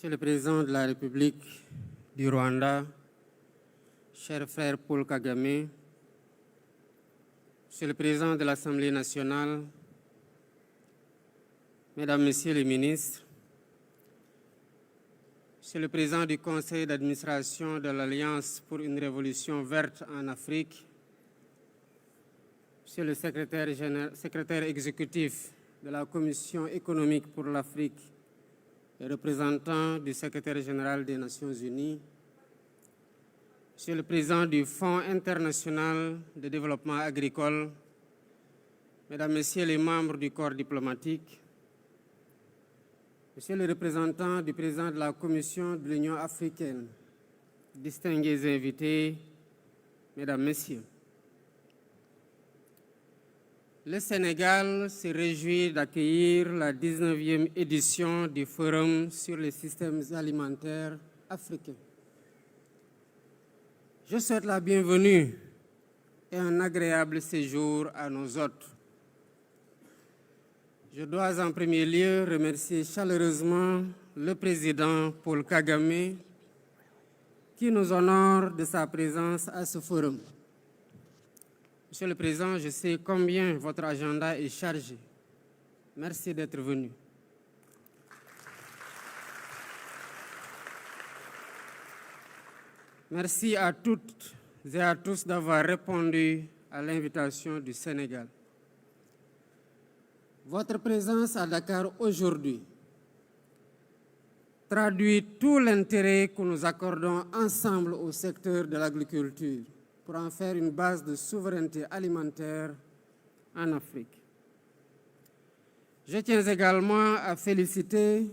Monsieur le Président de la République du Rwanda, cher frère Paul Kagame, Monsieur le Président de l'Assemblée nationale, Mesdames, Messieurs les ministres, Monsieur le Président du Conseil d'administration de l'Alliance pour une révolution verte en Afrique, Monsieur le secrétaire exécutif de la Commission économique pour l'Afrique et représentant du secrétaire général des Nations Unies, Monsieur le Président du Fonds international de développement agricole, Mesdames, Messieurs les membres du corps diplomatique, Monsieur le représentant du Président de la Commission de l'Union africaine, distingués invités, Mesdames, Messieurs, le Sénégal se réjouit d'accueillir la 19e édition du Forum sur les systèmes alimentaires africains. Je souhaite la bienvenue et un agréable séjour à nos hôtes. Je dois en premier lieu remercier chaleureusement le président Paul Kagame qui nous honore de sa présence à ce forum. Monsieur le Président, je sais combien votre agenda est chargé. Merci d'être venu. Merci à toutes et à tous d'avoir répondu à l'invitation du Sénégal. Votre présence à Dakar aujourd'hui traduit tout l'intérêt que nous accordons ensemble au secteur de l'agriculture pour en faire une base de souveraineté alimentaire en Afrique. Je tiens également à féliciter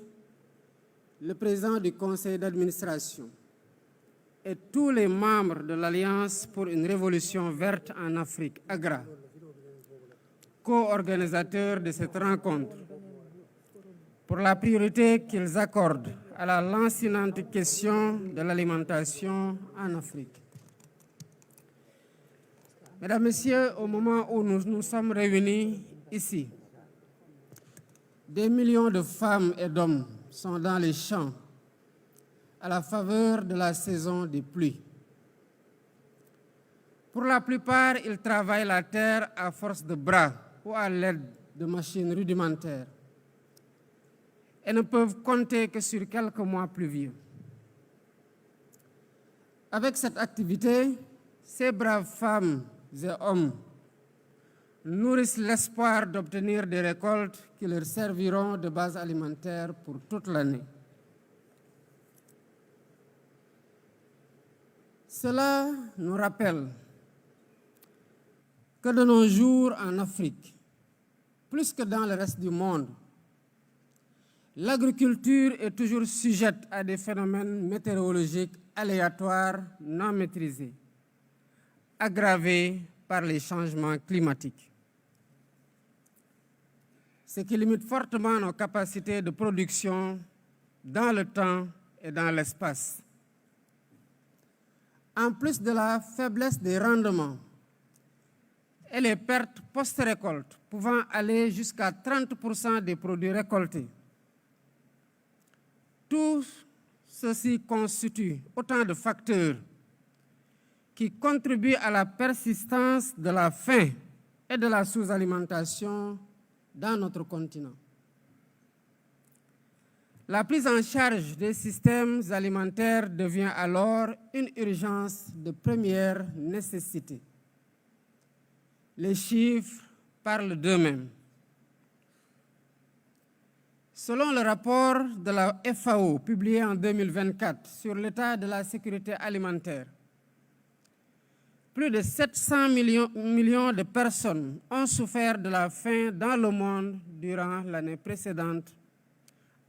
le président du conseil d'administration et tous les membres de l'Alliance pour une révolution verte en Afrique, AGRA, co-organisateurs de cette rencontre, pour la priorité qu'ils accordent à la lancinante question de l'alimentation en Afrique. Mesdames, Messieurs, au moment où nous sommes réunis ici, des millions de femmes et d'hommes sont dans les champs à la faveur de la saison des pluies. Pour la plupart, ils travaillent la terre à force de bras ou à l'aide de machines rudimentaires et ne peuvent compter que sur quelques mois pluvieux. Avec cette activité, ces braves femmes et hommes nourrissent l'espoir d'obtenir des récoltes qui leur serviront de base alimentaire pour toute l'année. Cela nous rappelle que de nos jours en Afrique, plus que dans le reste du monde, l'agriculture est toujours sujette à des phénomènes météorologiques aléatoires non maîtrisés, aggravés par les changements climatiques, ce qui limite fortement nos capacités de production dans le temps et dans l'espace. En plus de la faiblesse des rendements et les pertes post-récolte pouvant aller jusqu'à 30% des produits récoltés, tout ceci constitue autant de facteurs qui contribuent à la persistance de la faim et de la sous-alimentation dans notre continent. La prise en charge des systèmes alimentaires devient alors une urgence de première nécessité. Les chiffres parlent d'eux-mêmes. Selon le rapport de la FAO publié en 2024 sur l'état de la sécurité alimentaire, plus de 700 millions de personnes ont souffert de la faim dans le monde durant l'année précédente,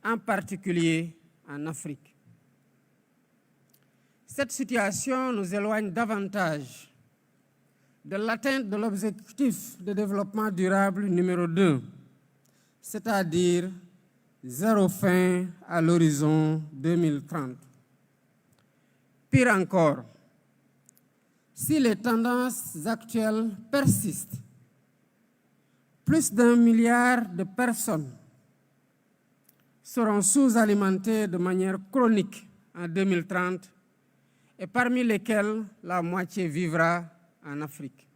en particulier en Afrique. Cette situation nous éloigne davantage de l'atteinte de l'objectif de développement durable numéro 2, c'est-à-dire zéro faim à l'horizon 2030. Pire encore, si les tendances actuelles persistent, plus d'1 milliard de personnes seront sous-alimentés de manière chronique en 2030 et parmi lesquels la moitié vivra en Afrique.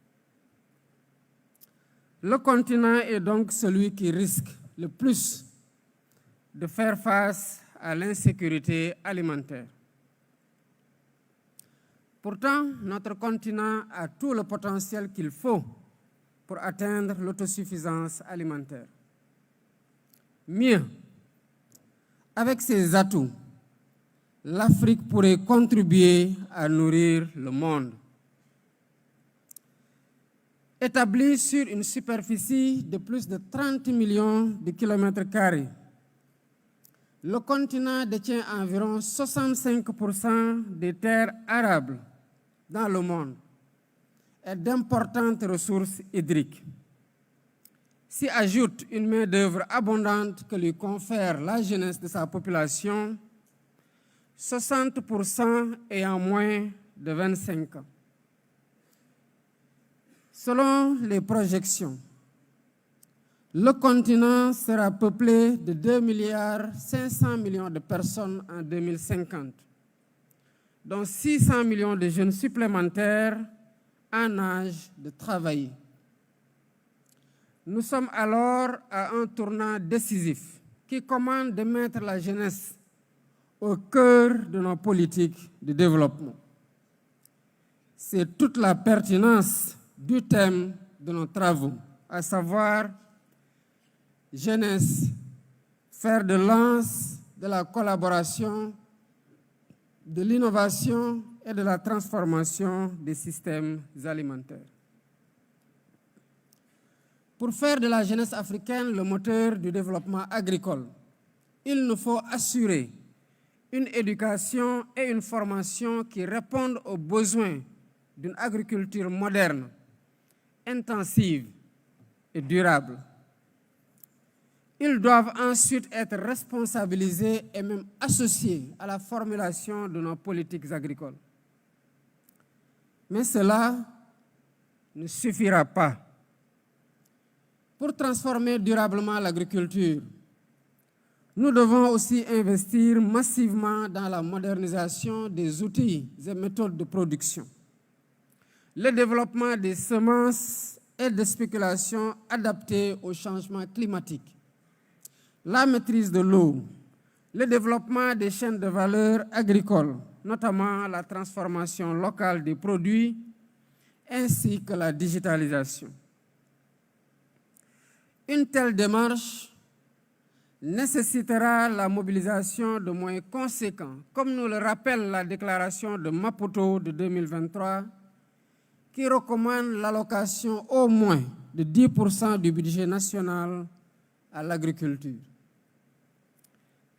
Le continent est donc celui qui risque le plus de faire face à l'insécurité alimentaire. Pourtant, notre continent a tout le potentiel qu'il faut pour atteindre l'autosuffisance alimentaire. Mieux, avec ses atouts, l'Afrique pourrait contribuer à nourrir le monde. Établi sur une superficie de plus de 30 millions de kilomètres carrés, le continent détient environ 65% des terres arables dans le monde et d'importantes ressources hydriques. S'y ajoute une main-d'œuvre abondante que lui confère la jeunesse de sa population, 60% ayant moins de 25 ans. Selon les projections, le continent sera peuplé de 2,5 milliards de personnes en 2050, dont 600 millions de jeunes supplémentaires en âge de travailler. Nous sommes alors à un tournant décisif qui commande de mettre la jeunesse au cœur de nos politiques de développement. C'est toute la pertinence du thème de nos travaux, à savoir jeunesse, fer de lance de la collaboration, de l'innovation et de la transformation des systèmes alimentaires. Pour faire de la jeunesse africaine le moteur du développement agricole, il nous faut assurer une éducation et une formation qui répondent aux besoins d'une agriculture moderne, intensive et durable. Ils doivent ensuite être responsabilisés et même associés à la formulation de nos politiques agricoles. Mais cela ne suffira pas. Pour transformer durablement l'agriculture, nous devons aussi investir massivement dans la modernisation des outils et méthodes de production, le développement des semences et des spéculations adaptées au changement climatique, la maîtrise de l'eau, le développement des chaînes de valeur agricoles, notamment la transformation locale des produits, ainsi que la digitalisation. Une telle démarche nécessitera la mobilisation de moyens conséquents, comme nous le rappelle la déclaration de Maputo de 2023, qui recommande l'allocation au moins de 10% du budget national à l'agriculture.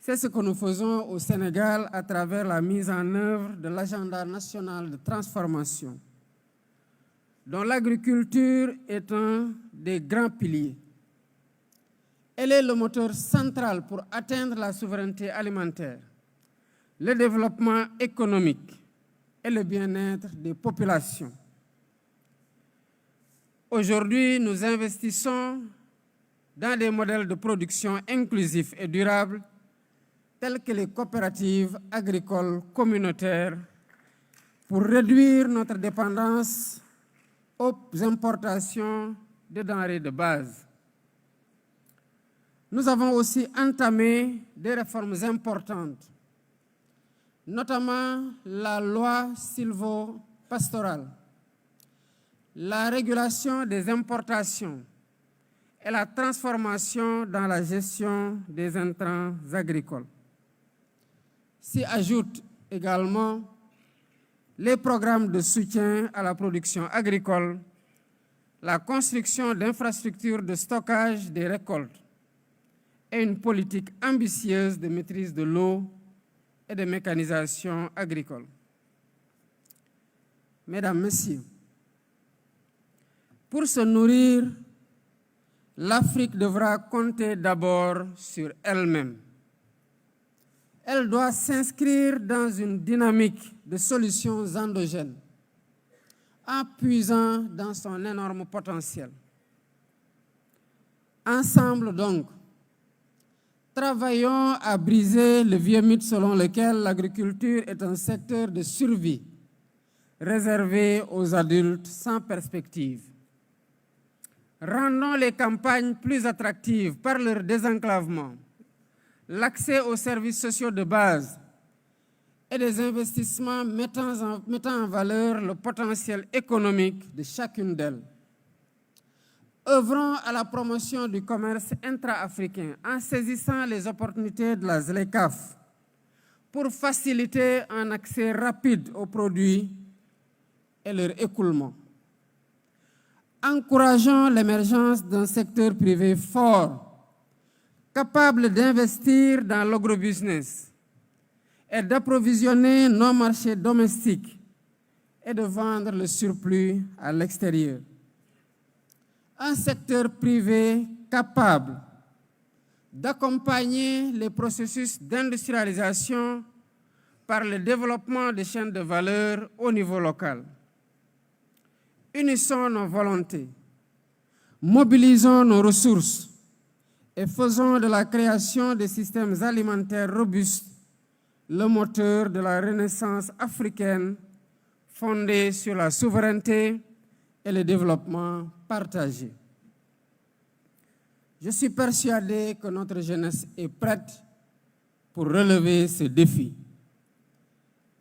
C'est ce que nous faisons au Sénégal à travers la mise en œuvre de l'agenda national de transformation, dont l'agriculture est un des grands piliers. Elle est le moteur central pour atteindre la souveraineté alimentaire, le développement économique et le bien-être des populations. Aujourd'hui, nous investissons dans des modèles de production inclusifs et durables tels que les coopératives agricoles communautaires pour réduire notre dépendance aux importations de denrées de base. Nous avons aussi entamé des réformes importantes, notamment la loi sylvo-pastorale, la régulation des importations et la transformation dans la gestion des intrants agricoles. S'y ajoutent également les programmes de soutien à la production agricole, la construction d'infrastructures de stockage des récoltes et une politique ambitieuse de maîtrise de l'eau et de mécanisation agricole. Mesdames, Messieurs, pour se nourrir, l'Afrique devra compter d'abord sur elle-même. Elle doit s'inscrire dans une dynamique de solutions endogènes, en puisant dans son énorme potentiel. Ensemble donc, Travaillons à briser le vieux mythe selon lequel l'agriculture est un secteur de survie réservé aux adultes sans perspective. Rendons les campagnes plus attractives par leur désenclavement, l'accès aux services sociaux de base et des investissements mettant en valeur le potentiel économique de chacune d'elles. Œuvrons à la promotion du commerce intra-africain en saisissant les opportunités de la ZLECAf pour faciliter un accès rapide aux produits et leur écoulement. Encourageons l'émergence d'un secteur privé fort, capable d'investir dans l'agrobusiness et d'approvisionner nos marchés domestiques et de vendre le surplus à l'extérieur. Un secteur privé capable d'accompagner les processus d'industrialisation par le développement des chaînes de valeur au niveau local. Unissons nos volontés, mobilisons nos ressources et faisons de la création des systèmes alimentaires robustes le moteur de la renaissance africaine fondée sur la souveraineté et le développement partagé. Je suis persuadé que notre jeunesse est prête pour relever ce défi.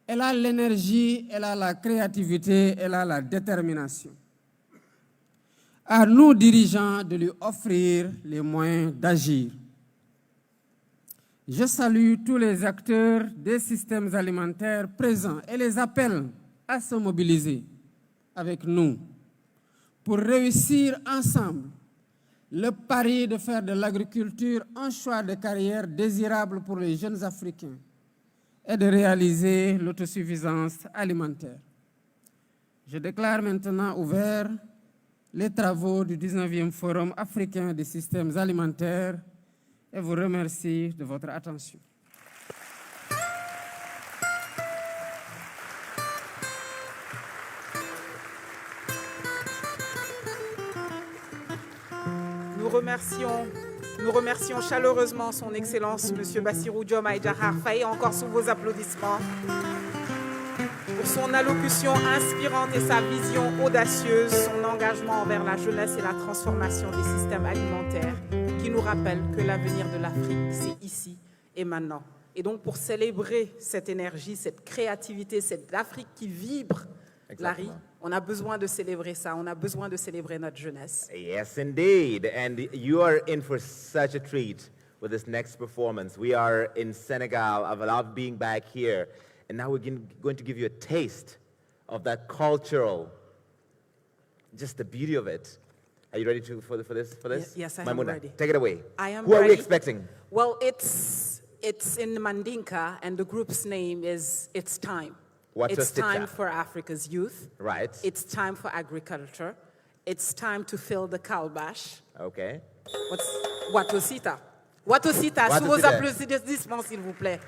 Elle a l'énergie, elle a la créativité, elle a la détermination. À nous, dirigeants, de lui offrir les moyens d'agir. Je salue tous les acteurs des systèmes alimentaires présents et les appelle à se mobiliser avec nous pour réussir ensemble le pari de faire de l'agriculture un choix de carrière désirable pour les jeunes Africains et de réaliser l'autosuffisance alimentaire. Je déclare maintenant ouverts les travaux du 19e Forum africain des systèmes alimentaires et vous remercie de votre attention. Nous remercions chaleureusement son Excellence, M. Bassirou Diomaye Diakhar Faye, encore sous vos applaudissements, pour son allocution inspirante et sa vision audacieuse, son engagement envers la jeunesse et la transformation des systèmes alimentaires, qui nous rappelle que l'avenir de l'Afrique, c'est ici et maintenant. Et donc, pour célébrer cette énergie, cette créativité, cette Afrique qui vibre, Larry, on a besoin de célébrer ça. On a besoin de célébrer notre jeunesse. Yes, indeed. And you are in for such a treat with this next performance. We are in Senegal. I've loved being back here. And now we're going to give you a taste of that cultural, just the beauty of it. Are you ready for this? Yes, I Maimouna, am ready. Take it away. I am Who ready. are we expecting? Well, it's in Mandinka, and the group's name is It's Time. It's time for Africa's youth. Right. It's time for agriculture. It's time to fill the calabash. Okay. Watosita. Watosita, sous vos applaudissements, s'il vous plaît.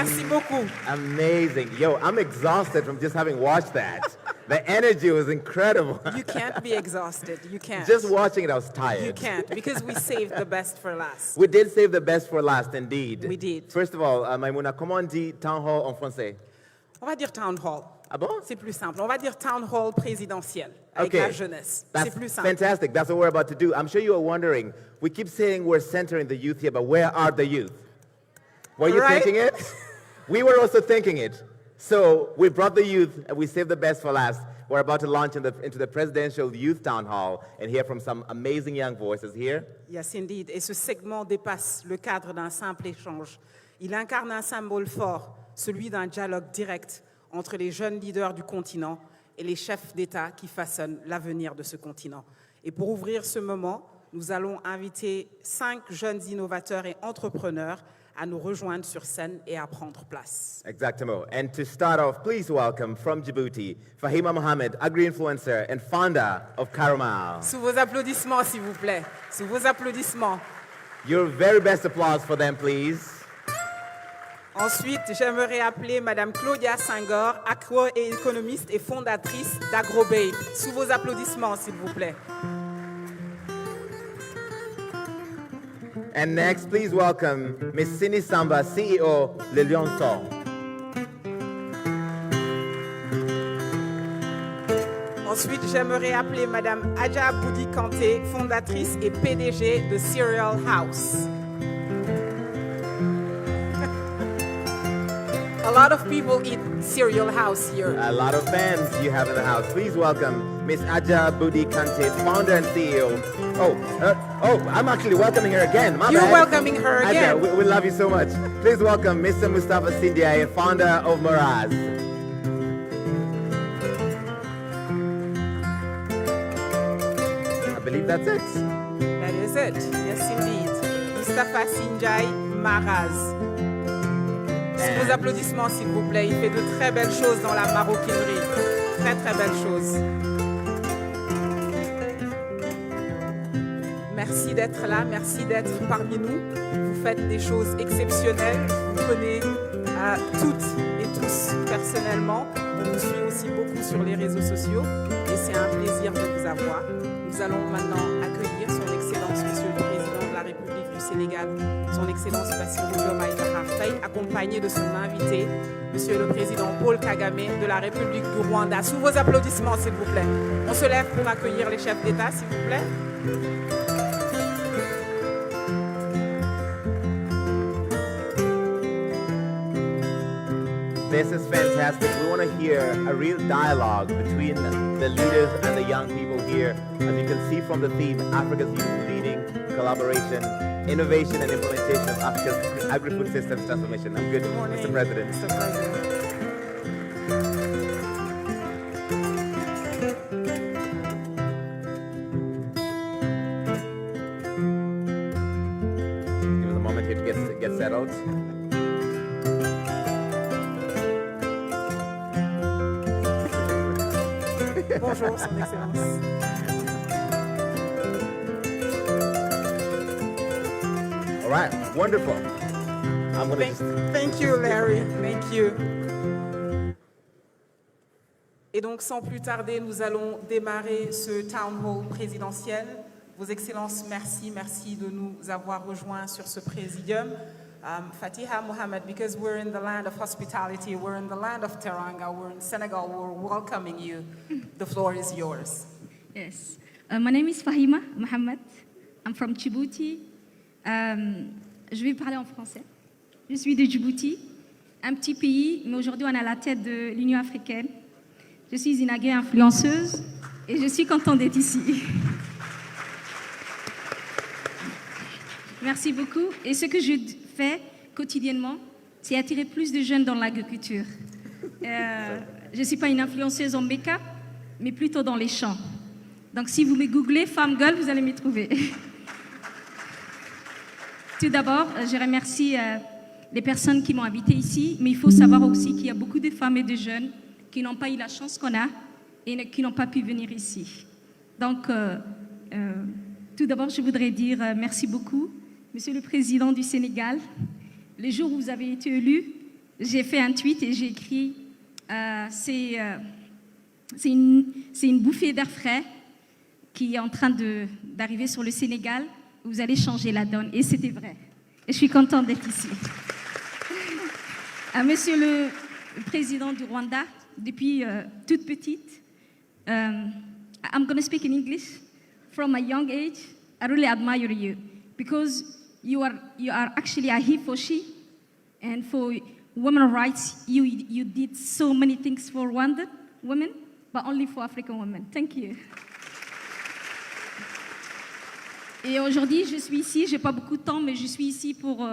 Merci beaucoup. Amazing. Yo, I'm exhausted from just having watched that. The energy was incredible. You can't be exhausted. You can't. Just watching it, I was You tired. can't, because we saved the best for last. We did save the best for last, indeed. We did. First of all, Maimouna, comment on dit town hall en français? On va dire town hall. Ah bon? C'est plus simple. On va dire town hall présidentiel avec la jeunesse. C'est That's plus simple. fantastic. That's what we're about to do. I'm sure you are wondering, we keep saying we're centering the youth here, but where are the youth? Were you Right? thinking it? We were also thinking it. So we brought the youth, and we saved the best for last. We're about to launch into the presidential youth town hall and hear from some amazing young voices here. Yes, indeed. Et ce segment dépasse le cadre d'un simple échange. Il incarne un symbole fort, celui d'un dialogue direct entre les jeunes leaders du continent et les chefs d'État qui façonnent l'avenir de ce continent. Et pour ouvrir ce moment, nous allons inviter 5 jeunes innovateurs et entrepreneurs à nous rejoindre sur scène et à prendre place. Exactement. And to start off, please welcome from Djibouti, Fahima Mohamed, agri-influencer and founder of Caramel. Sous vos applaudissements, s'il vous plaît. Sous vos applaudissements. Your very best applause for them, please. Ensuite, j'aimerais appeler Madame Claudia Senghor, agroéconomiste et fondatrice d'AgroBabe. Sous vos applaudissements, s'il vous plaît. And next, please welcome Ms. Sini Samba, CEO, Le Lion Song. Ensuite, j'aimerais appeler Madame Adja Boudi Kanté, fondatrice et PDG de Cereal House. A lot of people eat Cereal House here. A lot of fans you have in the house. Please welcome Ms. Adja Boudi Kante, founder and CEO. I'm actually welcoming her again. My You're bad. welcoming her again. Adja, we love you so much. Please welcome Mr. Mustafa Sindiaye, founder of Moraz. I believe that's it. That is it. Yes, indeed. Mustafa Sinjai Maraz. Sous vos applaudissements, s'il vous plaît. Il fait de très belles choses dans la maroquinerie. Très, très belles choses. Merci d'être là. Merci d'être parmi nous. Vous faites des choses exceptionnelles. Je vous connais toutes et tous personnellement. On nous suit aussi beaucoup sur les réseaux sociaux. Et c'est un plaisir de vous avoir. Nous allons maintenant accueillir son Excellence, Monsieur le Président de la République du Sénégal, son Excellence Bassirou Diomaye Diakhar Faye, accompagné de son invité, Monsieur le Président Paul Kagame de la République du Rwanda. Sous vos applaudissements, s'il vous plaît. On se lève pour accueillir les chefs d'État, s'il vous plaît. This is fantastic. We want to hear a real dialogue between the leaders and the young people here. As you can see from the theme, Africa's Youth Leading, Collaboration, Innovation and Implementation of Africa's Agri-Food Systems Transformation. I'm good, Good morning, Mr. President. Mr. President. Give us a moment here to get settled. Bonjour, Son Excellence. All right, wonderful. I'm going to just... Thank you, Larry. Thank you. Et donc, sans plus tarder, nous allons démarrer ce town hall présidentiel. Vos Excellences, merci de nous avoir rejoints sur ce présidium. Fatiha Mohamed, because we're in the land of hospitality, we're in the land of Teranga, we're in Senegal, we're welcoming you. The floor is yours. Yes. My name is Fahima Mohamed. I'm from Djibouti. Je vais parler en français. Je suis de Djibouti, un petit pays, mais aujourd'hui on est à la tête de l'Union africaine. Je suis une agri-influenceuse et je suis contente d'être ici. Merci beaucoup. Et ce que je fais quotidiennement, c'est attirer plus de jeunes dans l'agriculture. Je ne suis pas une influenceuse en make-up, mais plutôt dans les champs. Donc si vous me googlez Femme Girl, vous allez me trouver. Tout d'abord, je remercie les personnes qui m'ont invitée ici, mais il faut savoir aussi qu'il y a beaucoup de femmes et de jeunes qui n'ont pas eu la chance qu'on a et qui n'ont pas pu venir ici. Donc, tout d'abord, je voudrais dire merci beaucoup, Monsieur le Président du Sénégal. Le jour où vous avez été élu, j'ai fait un tweet et j'ai écrit c'est une bouffée d'air frais qui est en train d'arriver sur le Sénégal. Vous allez changer la donne. Et c'était vrai. Et je suis contente d'être ici. Monsieur le Président du Rwanda, depuis toute petite, I'm going to speak in English. From a young age, I really admire you because you are actually a he for she, and for women's rights, you did so many things for Rwandan women, but only for African women. Thank you. Et aujourd'hui, je suis ici, je n'ai pas beaucoup de temps, mais je suis ici pour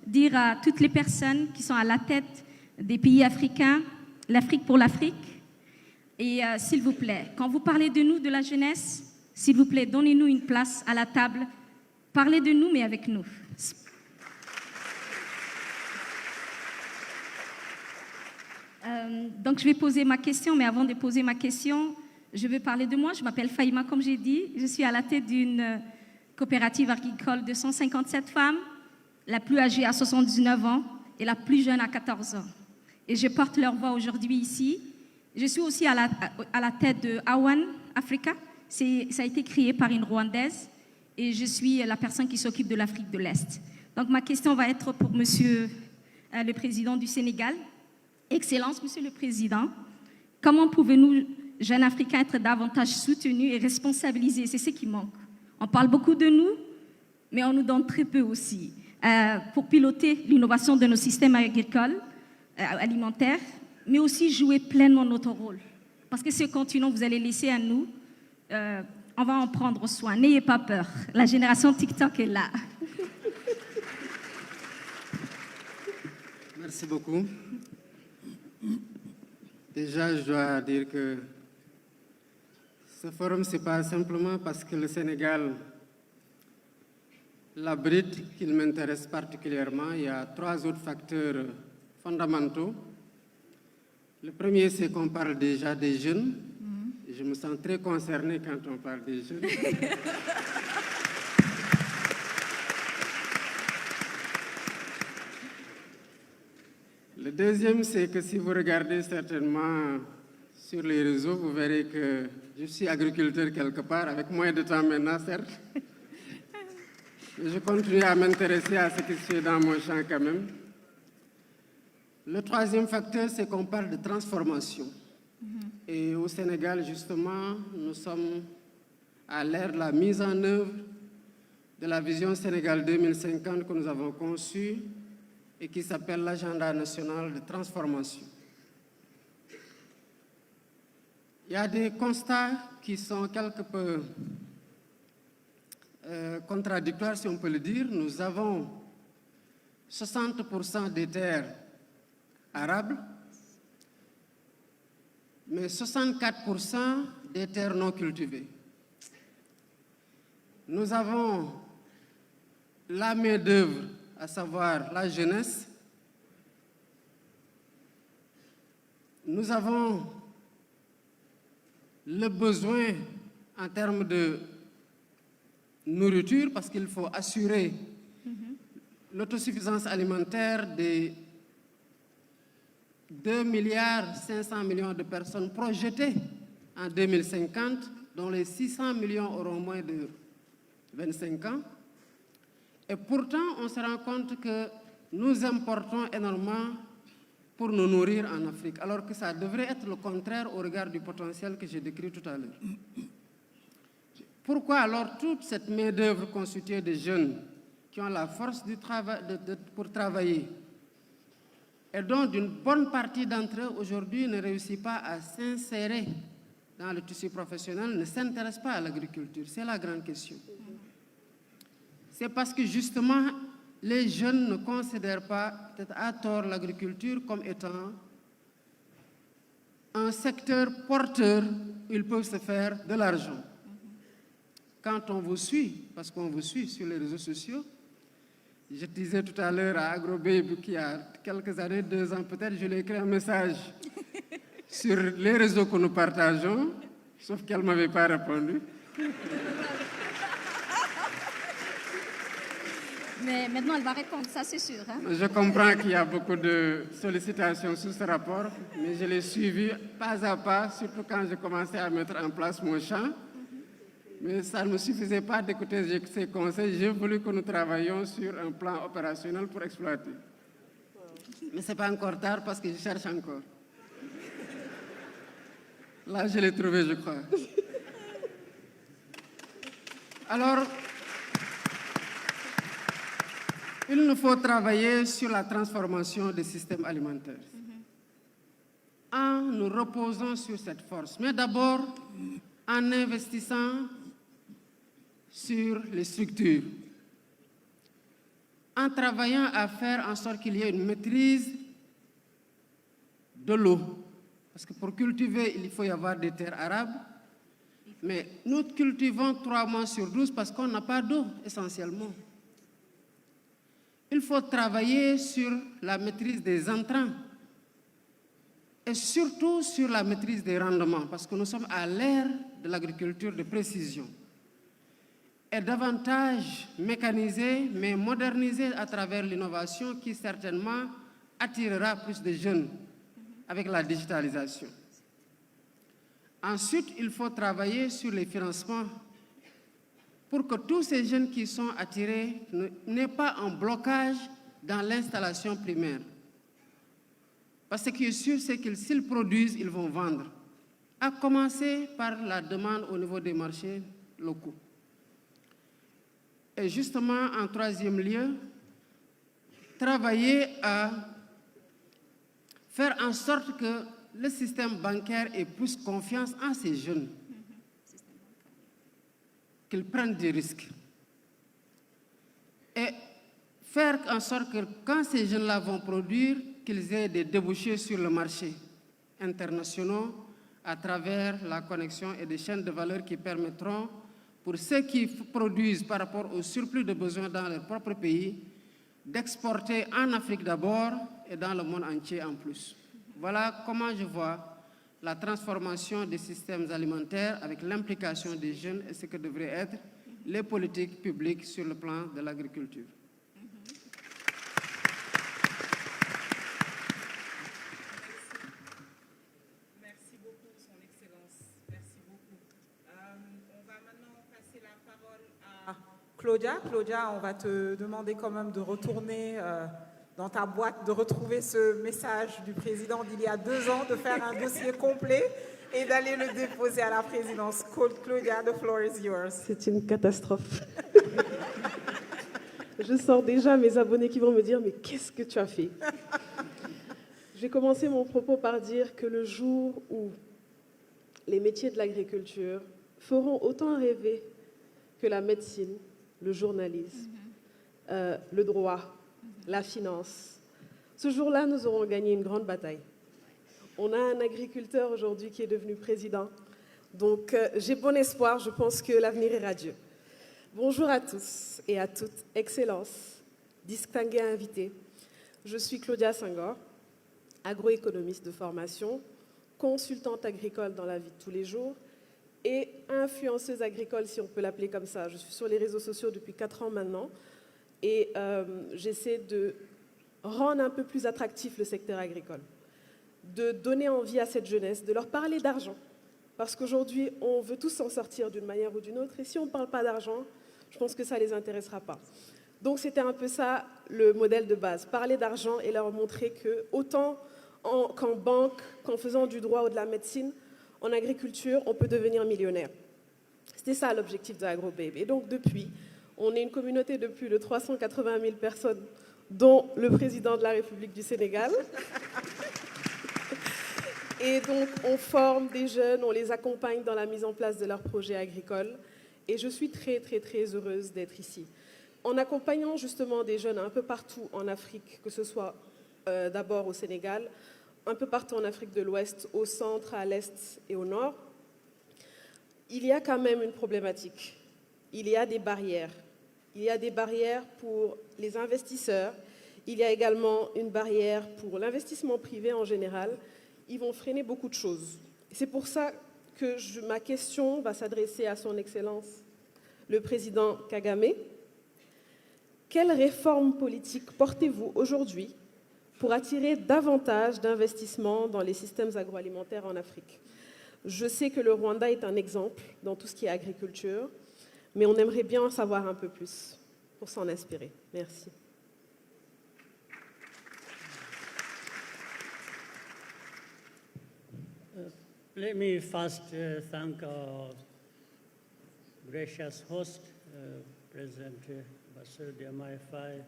dire à toutes les personnes qui sont à la tête des pays africains, l'Afrique pour l'Afrique. Et s'il vous plaît, quand vous parlez de nous, de la jeunesse, s'il vous plaît, donnez-nous une place à la table. Parlez de nous, mais avec nous. Donc, je vais poser ma question, mais avant de poser ma question, je vais parler de moi. Je m'appelle Fahima, comme j'ai dit. Je suis à la tête d'une coopérative agricole de 157 femmes, la plus âgée à 79 ans et la plus jeune à 14 ans. Et je porte leur voix aujourd'hui ici. Je suis aussi à la tête de Awan Africa. Ça a été créé par une Rwandaise et je suis la personne qui s'occupe de l'Afrique de l'Est. Donc ma question va être pour Monsieur le Président du Sénégal. Excellence, Monsieur le Président, comment pouvez-nous, jeunes Africains, être davantage soutenus et responsabilisés? C'est ce qui manque. On parle beaucoup de nous, mais on nous donne très peu aussi pour piloter l'innovation de nos systèmes agricoles, alimentaires, mais aussi jouer pleinement notre rôle. Parce que ce continent, vous allez laisser à nous, on va en prendre soin. N'ayez pas peur. La génération TikTok est là. Merci beaucoup. Déjà, je dois dire que ce forum, ce n'est pas simplement parce que le Sénégal l'abrite qu'il m'intéresse particulièrement. Il y a 3 autres facteurs fondamentaux. Le premier, c'est qu'on parle déjà des jeunes. Et je me sens très concernée quand on parle des jeunes. Le deuxième, c'est que si vous regardez certainement sur les réseaux, vous verrez que je suis agriculteur quelque part, avec moins de temps maintenant, certes. Mais je continue à m'intéresser à ce qui se fait dans mon champ quand même. Le troisième facteur, c'est qu'on parle de transformation. Et au Sénégal, justement, nous sommes à l'ère de la mise en œuvre de la vision Sénégal 2050 que nous avons conçue et qui s'appelle l'agenda national de transformation. Il y a des constats qui sont quelque peu contradictoires, si on peut le dire. Nous avons 60% des terres arables, mais 64% des terres non cultivées. Nous avons la main-d'œuvre, à savoir la jeunesse. Nous avons le besoin en termes de nourriture, parce qu'il faut assurer l'autosuffisance alimentaire des 2,5 milliards de personnes projetées en 2050, dont les 600 millions auront moins de 25 ans. Et pourtant, on se rend compte que nous importons énormément pour nous nourrir en Afrique, alors que ça devrait être le contraire au regard du potentiel que j'ai décrit tout à l'heure. Pourquoi alors toute cette main-d'œuvre constituée de jeunes qui ont la force du travail, pour travailler, et dont une bonne partie d'entre eux aujourd'hui ne réussit pas à s'insérer dans le tissu professionnel, ne s'intéressent pas à l'agriculture? C'est la grande question. C'est parce que justement, les jeunes ne considèrent pas, peut-être à tort, l'agriculture comme étant un secteur porteur où ils peuvent se faire de l'argent. Quand on vous suit, parce qu'on vous suit sur les réseaux sociaux, je disais tout à l'heure à AgroBabe qu'il y a quelques années, 2 ans peut-être, je lui ai écrit un message sur les réseaux que nous partageons, sauf qu'elle ne m'avait pas répondu. Mais maintenant, elle va répondre, ça c'est sûr. Hein. Je comprends qu'il y a beaucoup de sollicitations sur ce rapport, mais je l'ai suivi pas à pas, surtout quand j'ai commencé à mettre en place mon champ. Mais ça ne me suffisait pas d'écouter ces conseils. J'ai voulu que nous travaillions sur un plan opérationnel pour exploiter. Mais ce n'est pas encore tard parce que je cherche encore. Là, je l'ai trouvé, je crois. Alors, il nous faut travailler sur la transformation des systèmes alimentaires. En nous reposant sur cette force, mais d'abord en investissant sur les structures, en travaillant à faire en sorte qu'il y ait une maîtrise de l'eau. Parce que pour cultiver, il faut y avoir des terres arables, mais nous cultivons 3 mois sur 12 parce qu'on n'a pas d'eau, essentiellement. Il faut travailler sur la maîtrise des intrants et surtout sur la maîtrise des rendements, parce que nous sommes à l'ère de l'agriculture de précision. Et davantage mécanisée, mais modernisée à travers l'innovation qui certainement attirera plus de jeunes avec la digitalisation. Ensuite, il faut travailler sur les financements pour que tous ces jeunes qui sont attirés n'aient pas un blocage dans l'installation primaire. Parce que ce qui est sûr, c'est que s'ils produisent, ils vont vendre. À commencer par la demande au niveau des marchés locaux. Et justement, en 3e lieu, travailler à faire en sorte que le système bancaire ait plus confiance en ces jeunes, qu'ils prennent des risques. Et faire en sorte que quand ces jeunes-là vont produire, qu'ils aient des débouchés sur le marché internationaux à travers la connexion et des chaînes de valeur qui permettront, pour ceux qui produisent par rapport au surplus de besoins dans leur propre pays, d'exporter en Afrique d'abord et dans le monde entier en plus. Voilà comment je vois la transformation des systèmes alimentaires avec l'implication des jeunes et ce que devraient être les politiques publiques sur le plan de l'agriculture. Merci beaucoup, Son Excellence. Merci beaucoup. On va maintenant passer la parole à Claudia. Claudia, on va te demander quand même de retourner dans ta boîte, de retrouver ce message du président d'il y a 2 ans, de faire un dossier complet et d'aller le déposer à la présidence. Claudia, the floor is yours. C'est une catastrophe. Je sens déjà mes abonnés qui vont me dire « Mais qu'est-ce que tu as fait ?» Je vais commencer mon propos par dire que le jour où les métiers de l'agriculture feront autant rêver que la médecine, le journalisme, le droit, la finance, ce jour-là, nous aurons gagné une grande bataille. On a un agriculteur aujourd'hui qui est devenu président. Donc, j'ai bon espoir, je pense que l'avenir est radieux. Bonjour à tous et à toutes, Excellences, distingués invités. Je suis Claudia Senghor, agroéconomiste de formation, consultante agricole dans la vie de tous les jours et influenceuse agricole, si on peut l'appeler comme ça. Je suis sur les réseaux sociaux depuis 4 ans maintenant et j'essaie de rendre un peu plus attractif le secteur agricole, de donner envie à cette jeunesse, de leur parler d'argent. Parce qu'aujourd'hui, on veut tous s'en sortir d'une manière ou d'une autre. Et si on ne parle pas d'argent, je pense que ça ne les intéressera pas. Donc c'était un peu ça le modèle de base. Parler d'argent et leur montrer que autant qu'en banque, qu'en faisant du droit ou de la médecine, en agriculture, on peut devenir millionnaire. C'était ça l'objectif de AgroBabe. Et donc depuis, on est une communauté de plus de 380 000 personnes, dont le président de la République du Sénégal. Et donc, on forme des jeunes, on les accompagne dans la mise en place de leurs projets agricoles. Et je suis très, très, très heureuse d'être ici. En accompagnant justement des jeunes un peu partout en Afrique, que ce soit d'abord au Sénégal, un peu partout en Afrique de l'Ouest, au centre, à l'Est et au Nord, il y a quand même une problématique. Il y a des barrières. Il y a des barrières pour les investisseurs. Il y a également une barrière pour l'investissement privé en général. Ils vont freiner beaucoup de choses. C'est pour ça que ma question va s'adresser à son Excellence, le président Kagame. quelles réformes politiques portez-vous aujourd'hui pour attirer davantage d'investissements dans les systèmes agroalimentaires en Afrique? Je sais que le Rwanda est un exemple dans tout ce qui est agriculture, mais on aimerait bien en savoir un peu plus pour s'en inspirer. Merci. Let me first thank our gracious host, President Bassirou Diomaye Faye,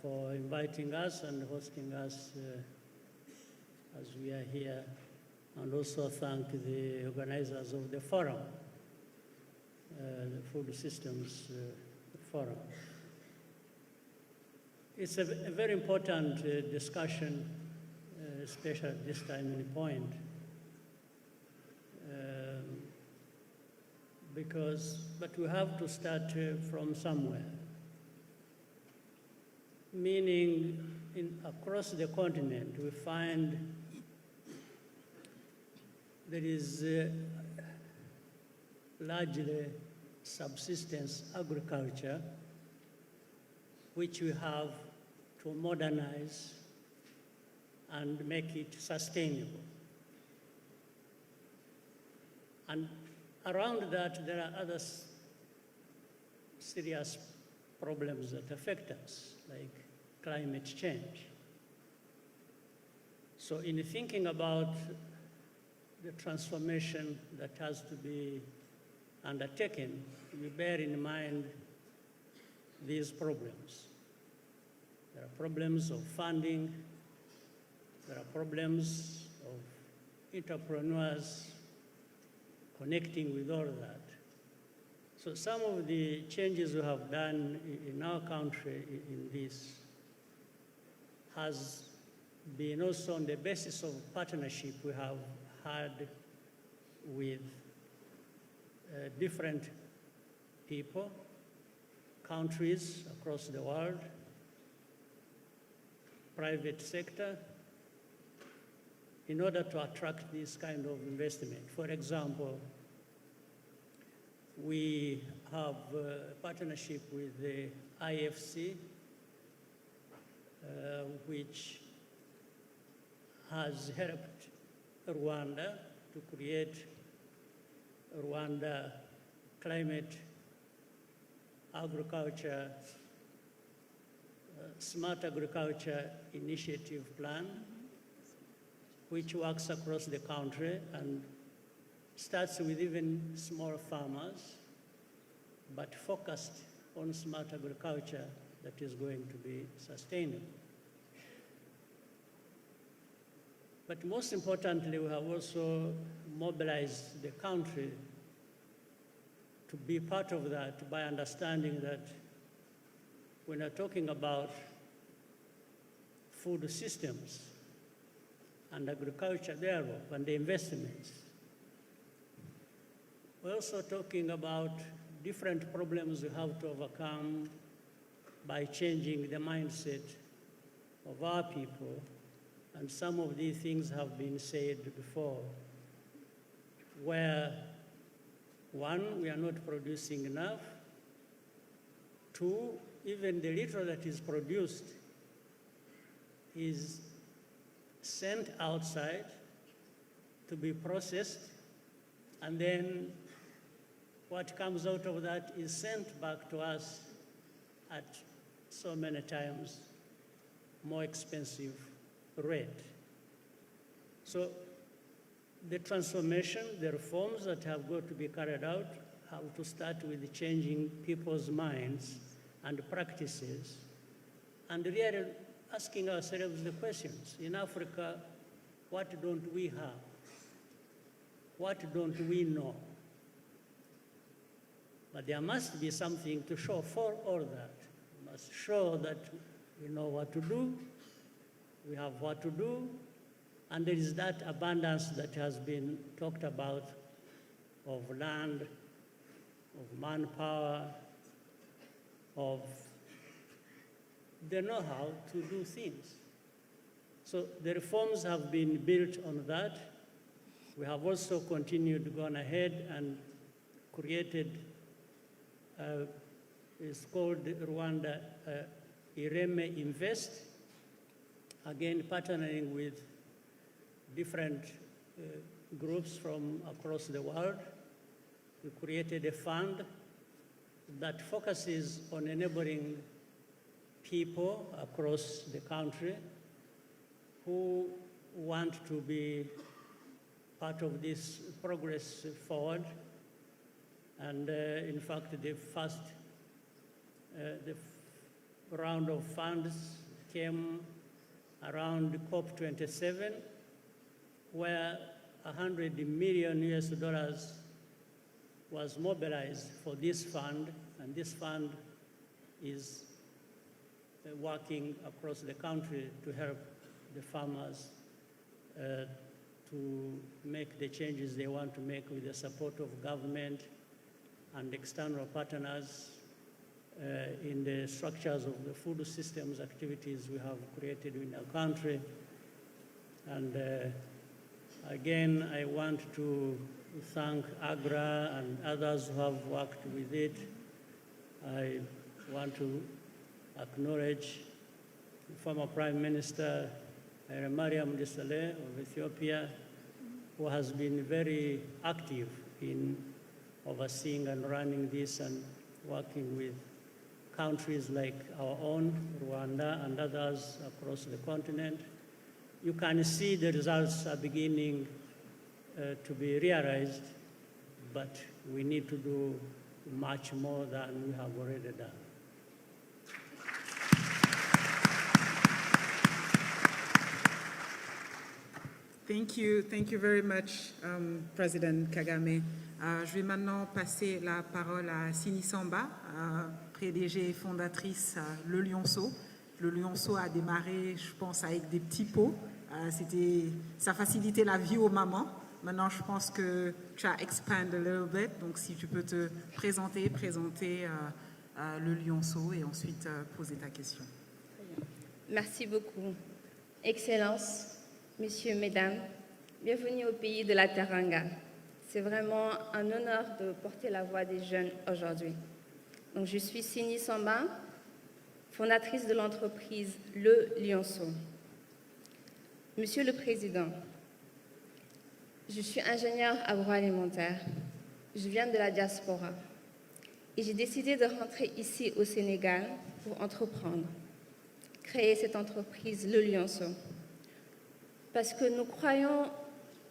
for inviting us and hosting us as we are here, and also thank the organizers of the forum, the Food Systems Forum. It's a very important discussion, especially at this time and point, but we have to start from somewhere. Meaning, across the continent, we find there is largely subsistence agriculture, which we have to modernize and make it sustainable. And around that, there are other serious problems that affect us, like climate change. So in thinking about the transformation that has to be undertaken, we bear in mind these problems. There are problems of funding, there are problems of entrepreneurs connecting with all that. So some of the changes we have done in our country in this has been also on the basis of partnership we have had with different people, countries across the world, private sector, in order to attract this kind of investment. For example, we have a partnership with the IFC, which has helped Rwanda to create Rwanda Climate Agriculture, Smart Agriculture Initiative Plan, which works across the country and starts with even small farmers, but focused on smart agriculture that is going to be sustainable. But most importantly, we have also mobilized the country to be part of that by understanding that when we're talking about food systems and agriculture thereof and the investments, we're also talking about different problems we have to overcome by changing the mindset of our people. And some of these things have been said before, where one, we are not producing enough. Two, even the little that is produced is sent outside to be processed, and then what comes out of that is sent back to us at so many times more expensive rate. So the transformation, the reforms that have got to be carried out have to start with changing people's minds and practices, and really asking ourselves the questions. In Africa, what don't we have? What don't we know? But there must be something to show for all that. We must show that we know what to do, we have what to do, and there is that abundance that has been talked about of land, of manpower, of the know-how to do things. So the reforms have been built on that. We have also continued, gone ahead and created is called Rwanda Ireme Invest, again partnering with different groups from across the world. We created a fund that focuses on enabling people across the country who want to be part of this progress forward. And in fact, the first round of funds came around COP27, where $100 million was mobilized for this fund, and this fund is working across the country to help the farmers to make the changes they want to make with the support of government and external partners in the structures of the food systems activities we have created in our country. And again, I want to thank AGRA and others who have worked with it. I want to acknowledge the former Prime Minister Mariam Desalegn of Ethiopia, who has been very active in overseeing and running this and working with countries like our own, Rwanda, and others across the continent. You can see the results are beginning to be realized, but we need to do much more than we have already done. Thank you very much, President Kagame. Je vais maintenant passer la parole à Sini Samba, PDG et fondatrice Le Lionceau. Le Lionceau a démarré, je pense, avec des petits pots. Ça facilitait la vie aux mamans. Maintenant, je pense que tu as expand a little bit. Donc, si tu peux te présenter Le Lionceau et ensuite poser ta question. Merci beaucoup. Excellence, Messieurs, Mesdames, bienvenue au pays de la Teranga. C'est vraiment un honneur de porter la voix des jeunes aujourd'hui. Donc, je suis Sini Samba, fondatrice de l'entreprise Le Lionceau. Monsieur le Président, je suis ingénieure agroalimentaire. Je viens de la diaspora et j'ai décidé de rentrer ici au Sénégal pour entreprendre, créer cette entreprise Le Lionceau. Parce que nous croyons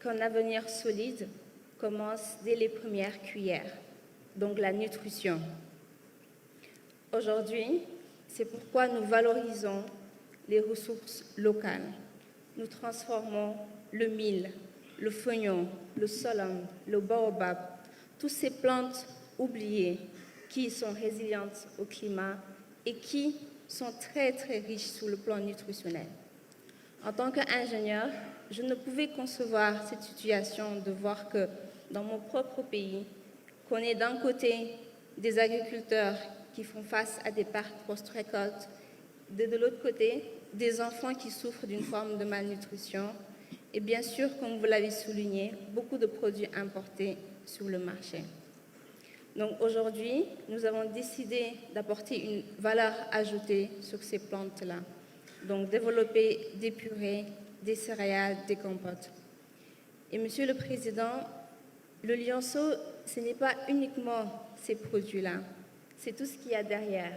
qu'un avenir solide commence dès les premières cuillères, donc la nutrition. Aujourd'hui, c'est pourquoi nous valorisons les ressources locales. Nous transformons le mil, le feuillon, le solum, le baobab, toutes ces plantes oubliées qui sont résilientes au climat et qui sont très, très riches sur le plan nutritionnel. En tant qu'ingénieur, je ne pouvais concevoir cette situation de voir que dans mon propre pays, qu'on ait d'un côté des agriculteurs qui font face à des pertes post-récolte, de l'autre côté, des enfants qui souffrent d'une forme de malnutrition et bien sûr, comme vous l'avez souligné, beaucoup de produits importés sur le marché. Donc aujourd'hui, nous avons décidé d'apporter une valeur ajoutée sur ces plantes-là. Donc développer des purées, des céréales, des compotes. Et Monsieur le Président, le Lionceau, ce n'est pas uniquement ces produits-là, c'est tout ce qu'il y a derrière.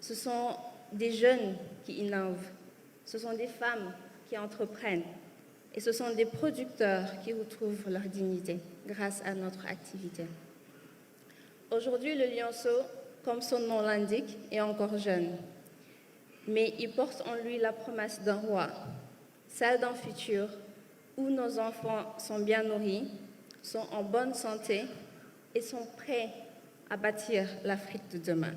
Ce sont des jeunes qui innovent, ce sont des femmes qui entreprennent et ce sont des producteurs qui retrouvent leur dignité grâce à notre activité. Aujourd'hui, le Lionceau, comme son nom l'indique, est encore jeune, mais il porte en lui la promesse d'un roi, celle d'un futur où nos enfants sont bien nourris, sont en bonne santé et sont prêts à bâtir l'Afrique de demain.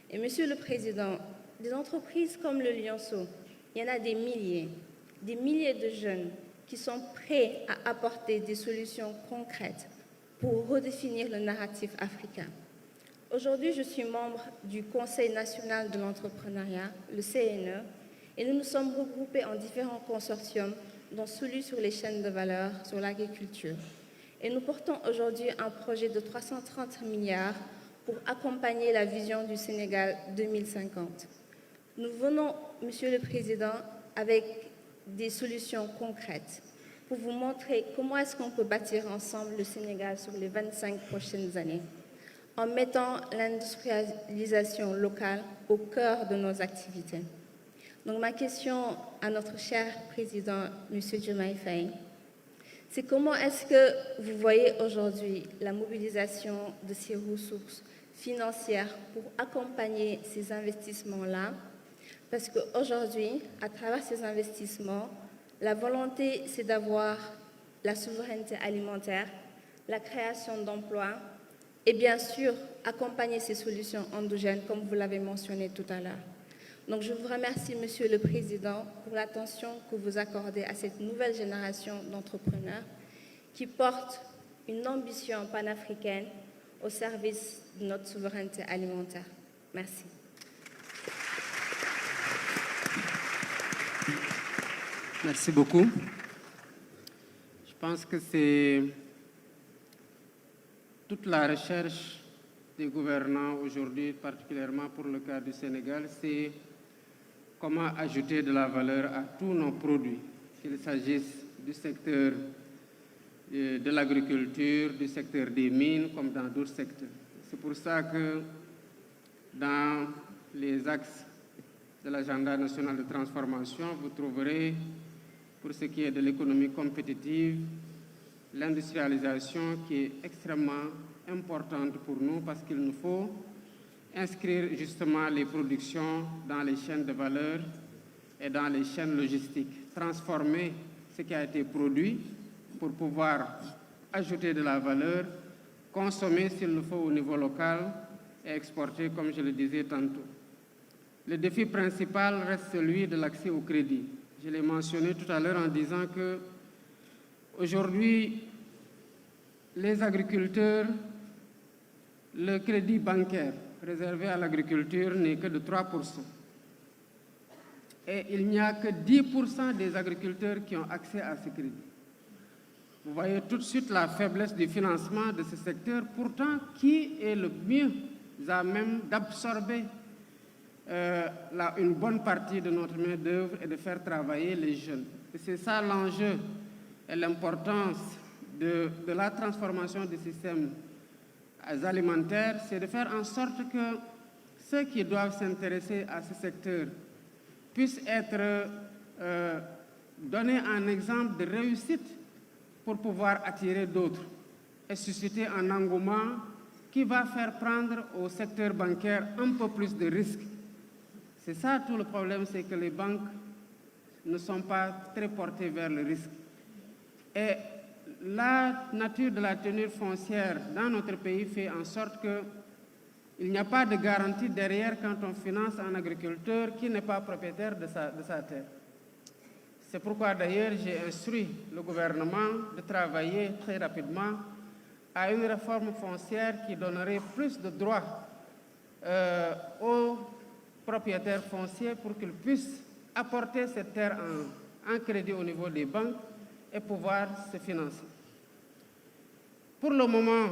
Et Monsieur le Président, des entreprises comme le Lionceau, il y en a des milliers de jeunes qui sont prêts à apporter des solutions concrètes pour redéfinir le narratif africain. Aujourd'hui, je suis membre du Conseil national de l'entrepreneuriat, le CNE, et nous nous sommes regroupés en différents consortiums, dont celui sur les chaînes de valeur, sur l'agriculture. Et nous portons aujourd'hui un projet de 330 milliards pour accompagner la vision du Sénégal 2050. Nous venons, Monsieur le Président, avec des solutions concrètes pour vous montrer comment est-ce qu'on peut bâtir ensemble le Sénégal sur les 25 prochaines années, en mettant l'industrialisation locale au cœur de nos activités. Donc ma question à notre cher Président, M. Diomaye Faye, c'est comment est-ce que vous voyez aujourd'hui la mobilisation de ces ressources financières pour accompagner ces investissements-là? Parce qu'aujourd'hui, à travers ces investissements, la volonté, c'est d'avoir la souveraineté alimentaire, la création d'emplois et bien sûr, accompagner ces solutions endogènes, comme vous l'avez mentionné tout à l'heure. Donc, je vous remercie, Monsieur le Président, pour l'attention que vous accordez à cette nouvelle génération d'entrepreneurs qui portent une ambition panafricaine au service de notre souveraineté alimentaire. Merci. Merci beaucoup. Je pense que c'est toute la recherche des gouvernants aujourd'hui, particulièrement pour le cas du Sénégal, c'est comment ajouter de la valeur à tous nos produits, qu'il s'agisse du secteur de l'agriculture, du secteur des mines, comme dans d'autres secteurs. C'est pour ça que dans les axes de l'agenda national de transformation, vous trouverez, pour ce qui est de l'économie compétitive, l'industrialisation qui est extrêmement importante pour nous parce qu'il nous faut inscrire justement les productions dans les chaînes de valeur et dans les chaînes logistiques, transformer ce qui a été produit pour pouvoir ajouter de la valeur, consommer s'il le faut au niveau local et exporter, comme je le disais tantôt. Le défi principal reste celui de l'accès au crédit. Je l'ai mentionné tout à l'heure en disant que aujourd'hui, les agriculteurs, le crédit bancaire réservé à l'agriculture n'est que de 3%. Et il n'y a que 10% des agriculteurs qui ont accès à ce crédit. Vous voyez tout de suite la faiblesse du financement de ce secteur, pourtant qui est le mieux à même d'absorber une bonne partie de notre main-d'œuvre et de faire travailler les jeunes. Et c'est ça l'enjeu et l'importance de la transformation des systèmes alimentaires, c'est de faire en sorte que ceux qui doivent s'intéresser à ce secteur puissent être donnés un exemple de réussite pour pouvoir attirer d'autres et susciter un engouement qui va faire prendre au secteur bancaire un peu plus de risques. C'est ça tout le problème, c'est que les banques ne sont pas très portées vers le risque. Et la nature de la tenue foncière dans notre pays fait en sorte qu'il n'y a pas de garantie derrière quand on finance un agriculteur qui n'est pas propriétaire de sa terre. C'est pourquoi d'ailleurs j'ai instruit le gouvernement de travailler très rapidement à une réforme foncière qui donnerait plus de droits aux propriétaires fonciers pour qu'ils puissent apporter cette terre en crédit au niveau des banques et pouvoir se financer. Pour le moment,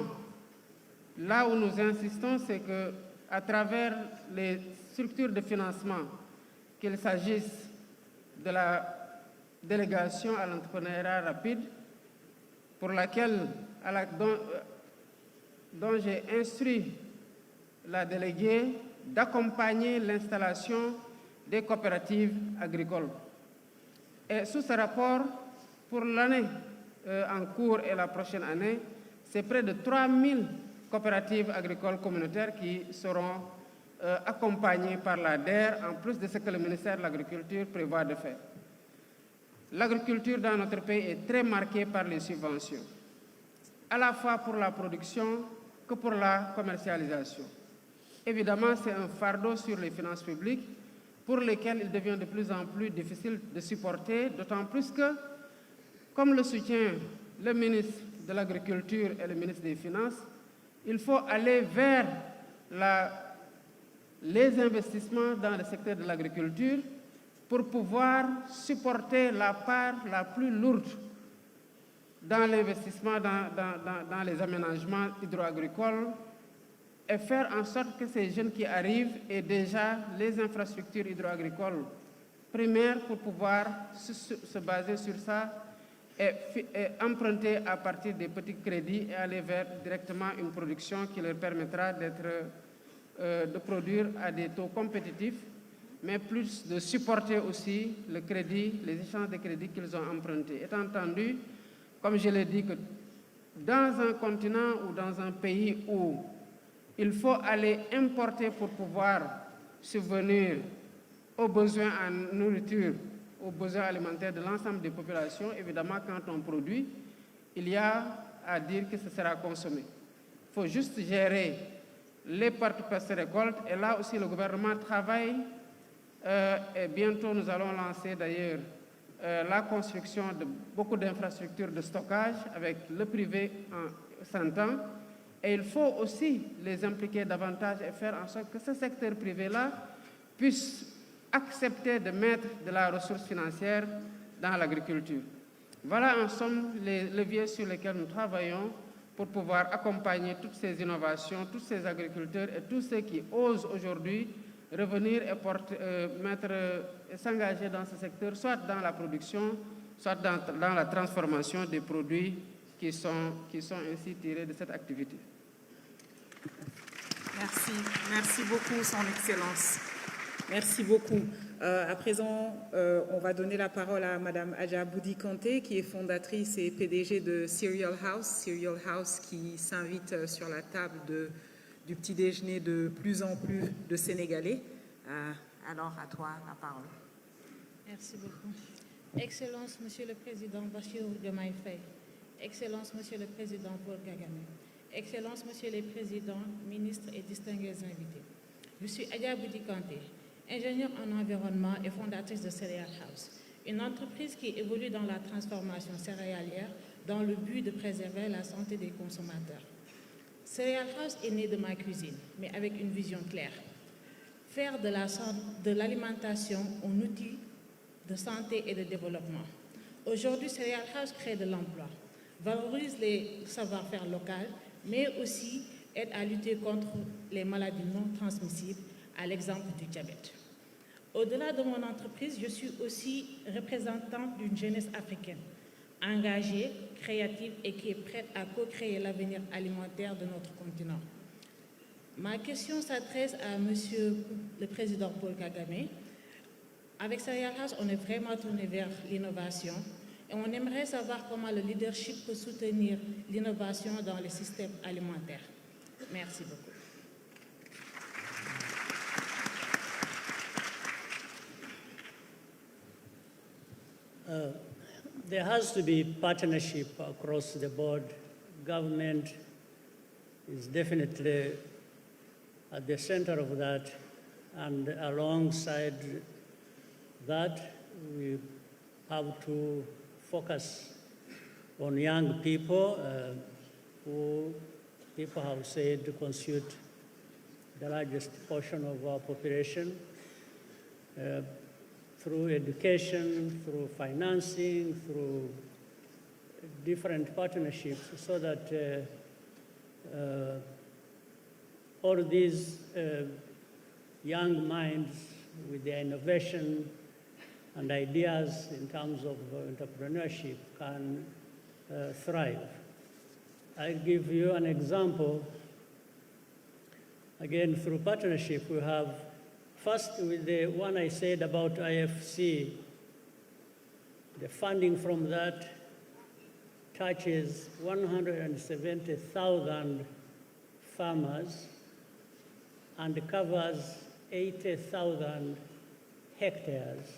là où nous insistons, c'est qu'à travers les structures de financement, qu'il s'agisse de la délégation à l'entrepreneuriat rapide, pour laquelle, dont j'ai instruit la déléguée d'accompagner l'installation des coopératives agricoles. Et sous ce rapport, pour l'année en cours et la prochaine année, c'est près de 3000 coopératives agricoles communautaires qui seront accompagnées par la DER, en plus de ce que le ministère de l'Agriculture prévoit de faire. L'agriculture dans notre pays est très marquée par les subventions, à la fois pour la production que pour la commercialisation. Évidemment, c'est un fardeau sur les finances publiques pour lesquelles il devient de plus en plus difficile de supporter, d'autant plus que, comme le soutient le ministre de l'Agriculture et le ministre des Finances, il faut aller vers les investissements dans le secteur de l'agriculture pour pouvoir supporter la part la plus lourde dans l'investissement dans les aménagements hydro-agricoles et faire en sorte que ces jeunes qui arrivent aient déjà les infrastructures hydro-agricoles primaires pour pouvoir se baser sur ça et emprunter à partir des petits crédits et aller vers directement une production qui leur permettra de produire à des taux compétitifs, mais plus de supporter aussi le crédit, les échanges de crédits qu'ils ont empruntés. Étant entendu, comme je l'ai dit, que dans un continent ou dans un pays où il faut aller importer pour pouvoir subvenir aux besoins en nourriture, aux besoins alimentaires de l'ensemble des populations, évidemment, quand on produit, il y a à dire que ce sera consommé. Il faut juste gérer les pertes post-récolte, et là aussi le gouvernement travaille, et bientôt nous allons lancer d'ailleurs la construction de beaucoup d'infrastructures de stockage avec le privé en s'entend, et il faut aussi les impliquer davantage et faire en sorte que ce secteur privé-là puisse accepter de mettre de la ressource financière dans l'agriculture. Voilà en somme les leviers sur lesquels nous travaillons pour pouvoir accompagner toutes ces innovations, tous ces agriculteurs et tous ceux qui osent aujourd'hui revenir et s'engager dans ce secteur, soit dans la production, soit dans la transformation des produits qui sont ainsi tirés de cette activité. Merci. Merci beaucoup, Son Excellence. Merci beaucoup. À présent, on va donner la parole à Madame Adja Boudi Kanté, qui est fondatrice et PDG de Cereal House qui s'invite sur la table du petit déjeuner de plus en plus de Sénégalais. Alors, à toi la parole. Merci beaucoup. Excellence, Monsieur le Président Bassirou Diomaye Faye. Excellence, Monsieur le Président Paul Kagame. Excellence, Monsieur les Présidents, ministres et distingués invités. Je suis Adja Boudi Kanté, ingénieure en environnement et fondatrice de Cereal House, une entreprise qui évolue dans la transformation céréalière dans le but de préserver la santé des consommateurs. Cereal House est né de ma cuisine, mais avec une vision claire. Faire de l'alimentation un outil de santé et de développement. Aujourd'hui, Cereal House crée de l'emploi, valorise les savoir-faire locaux, mais aussi aide à lutter contre les maladies non transmissibles, à l'exemple du diabète. Au-delà de mon entreprise, je suis aussi représentante d'une jeunesse africaine, engagée, créative et qui est prête à co-créer l'avenir alimentaire de notre continent. Ma question s'adresse à Monsieur le Président Paul Kagame. Avec Cereal House, on est vraiment tourné vers l'innovation et on aimerait savoir comment le leadership peut soutenir l'innovation dans les systèmes alimentaires. Merci beaucoup. There has to be partnership across the board. Government is definitely at the center of that, and alongside that, we have to focus on young people who people have said constitute the largest portion of our population. Through education, through financing, through different partnerships, so that all these young minds with their innovation and ideas in terms of entrepreneurship can thrive. I'll give you an example. Again, through partnership, we have first, with the one I said about IFC, the funding from that touches 170,000 farmers and covers 80,000 hectares.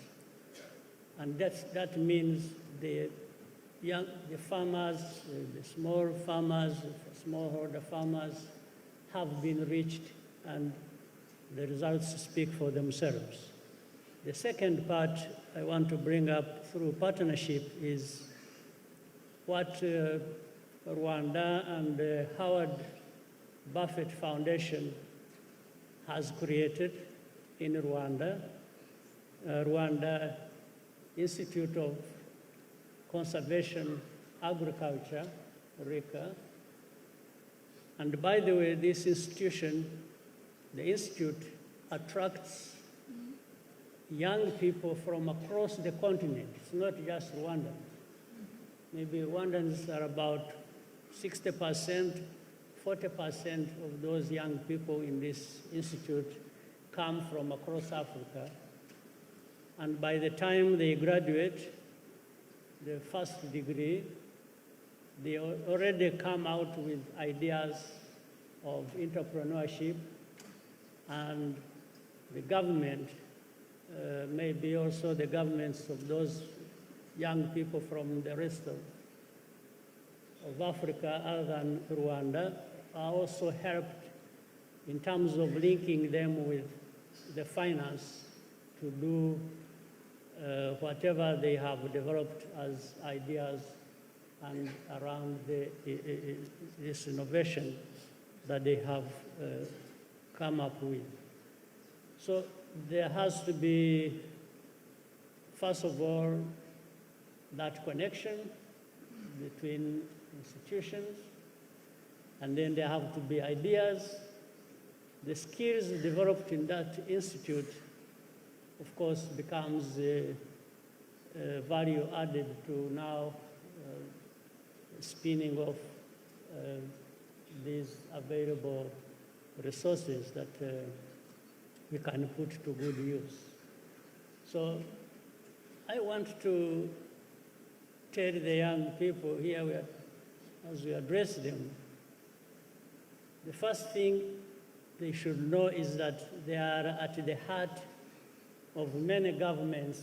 And that means the farmers, the small farmers, smallholder farmers have been reached, and the results speak for themselves. The second part I want to bring up through partnership is what Rwanda and the Howard Buffett Foundation has created in Rwanda. Rwanda Institute of Conservation Agriculture, RICA, And by the way, this institution, the institute, attracts young people from across the continent. It's not just Rwanda. Maybe Rwandans are about 60%, 40% of those young people in this institute come from across Africa. And by the time they graduate the first degree, they already come out with ideas of entrepreneurship, and the government, maybe also the governments of those young people from the rest of Africa other than Rwanda are also helped in terms of linking them with the finance to do whatever they have developed as ideas and around this innovation that they have come up with. So there has to be, first of all, that connection between institutions, and then there have to be ideas. The skills developed in that institute, of course, becomes value added to now spinning off these available resources that we can put to good use. So I want to tell the young people here, as we address them, the first thing they should know is that they are at the heart of many governments'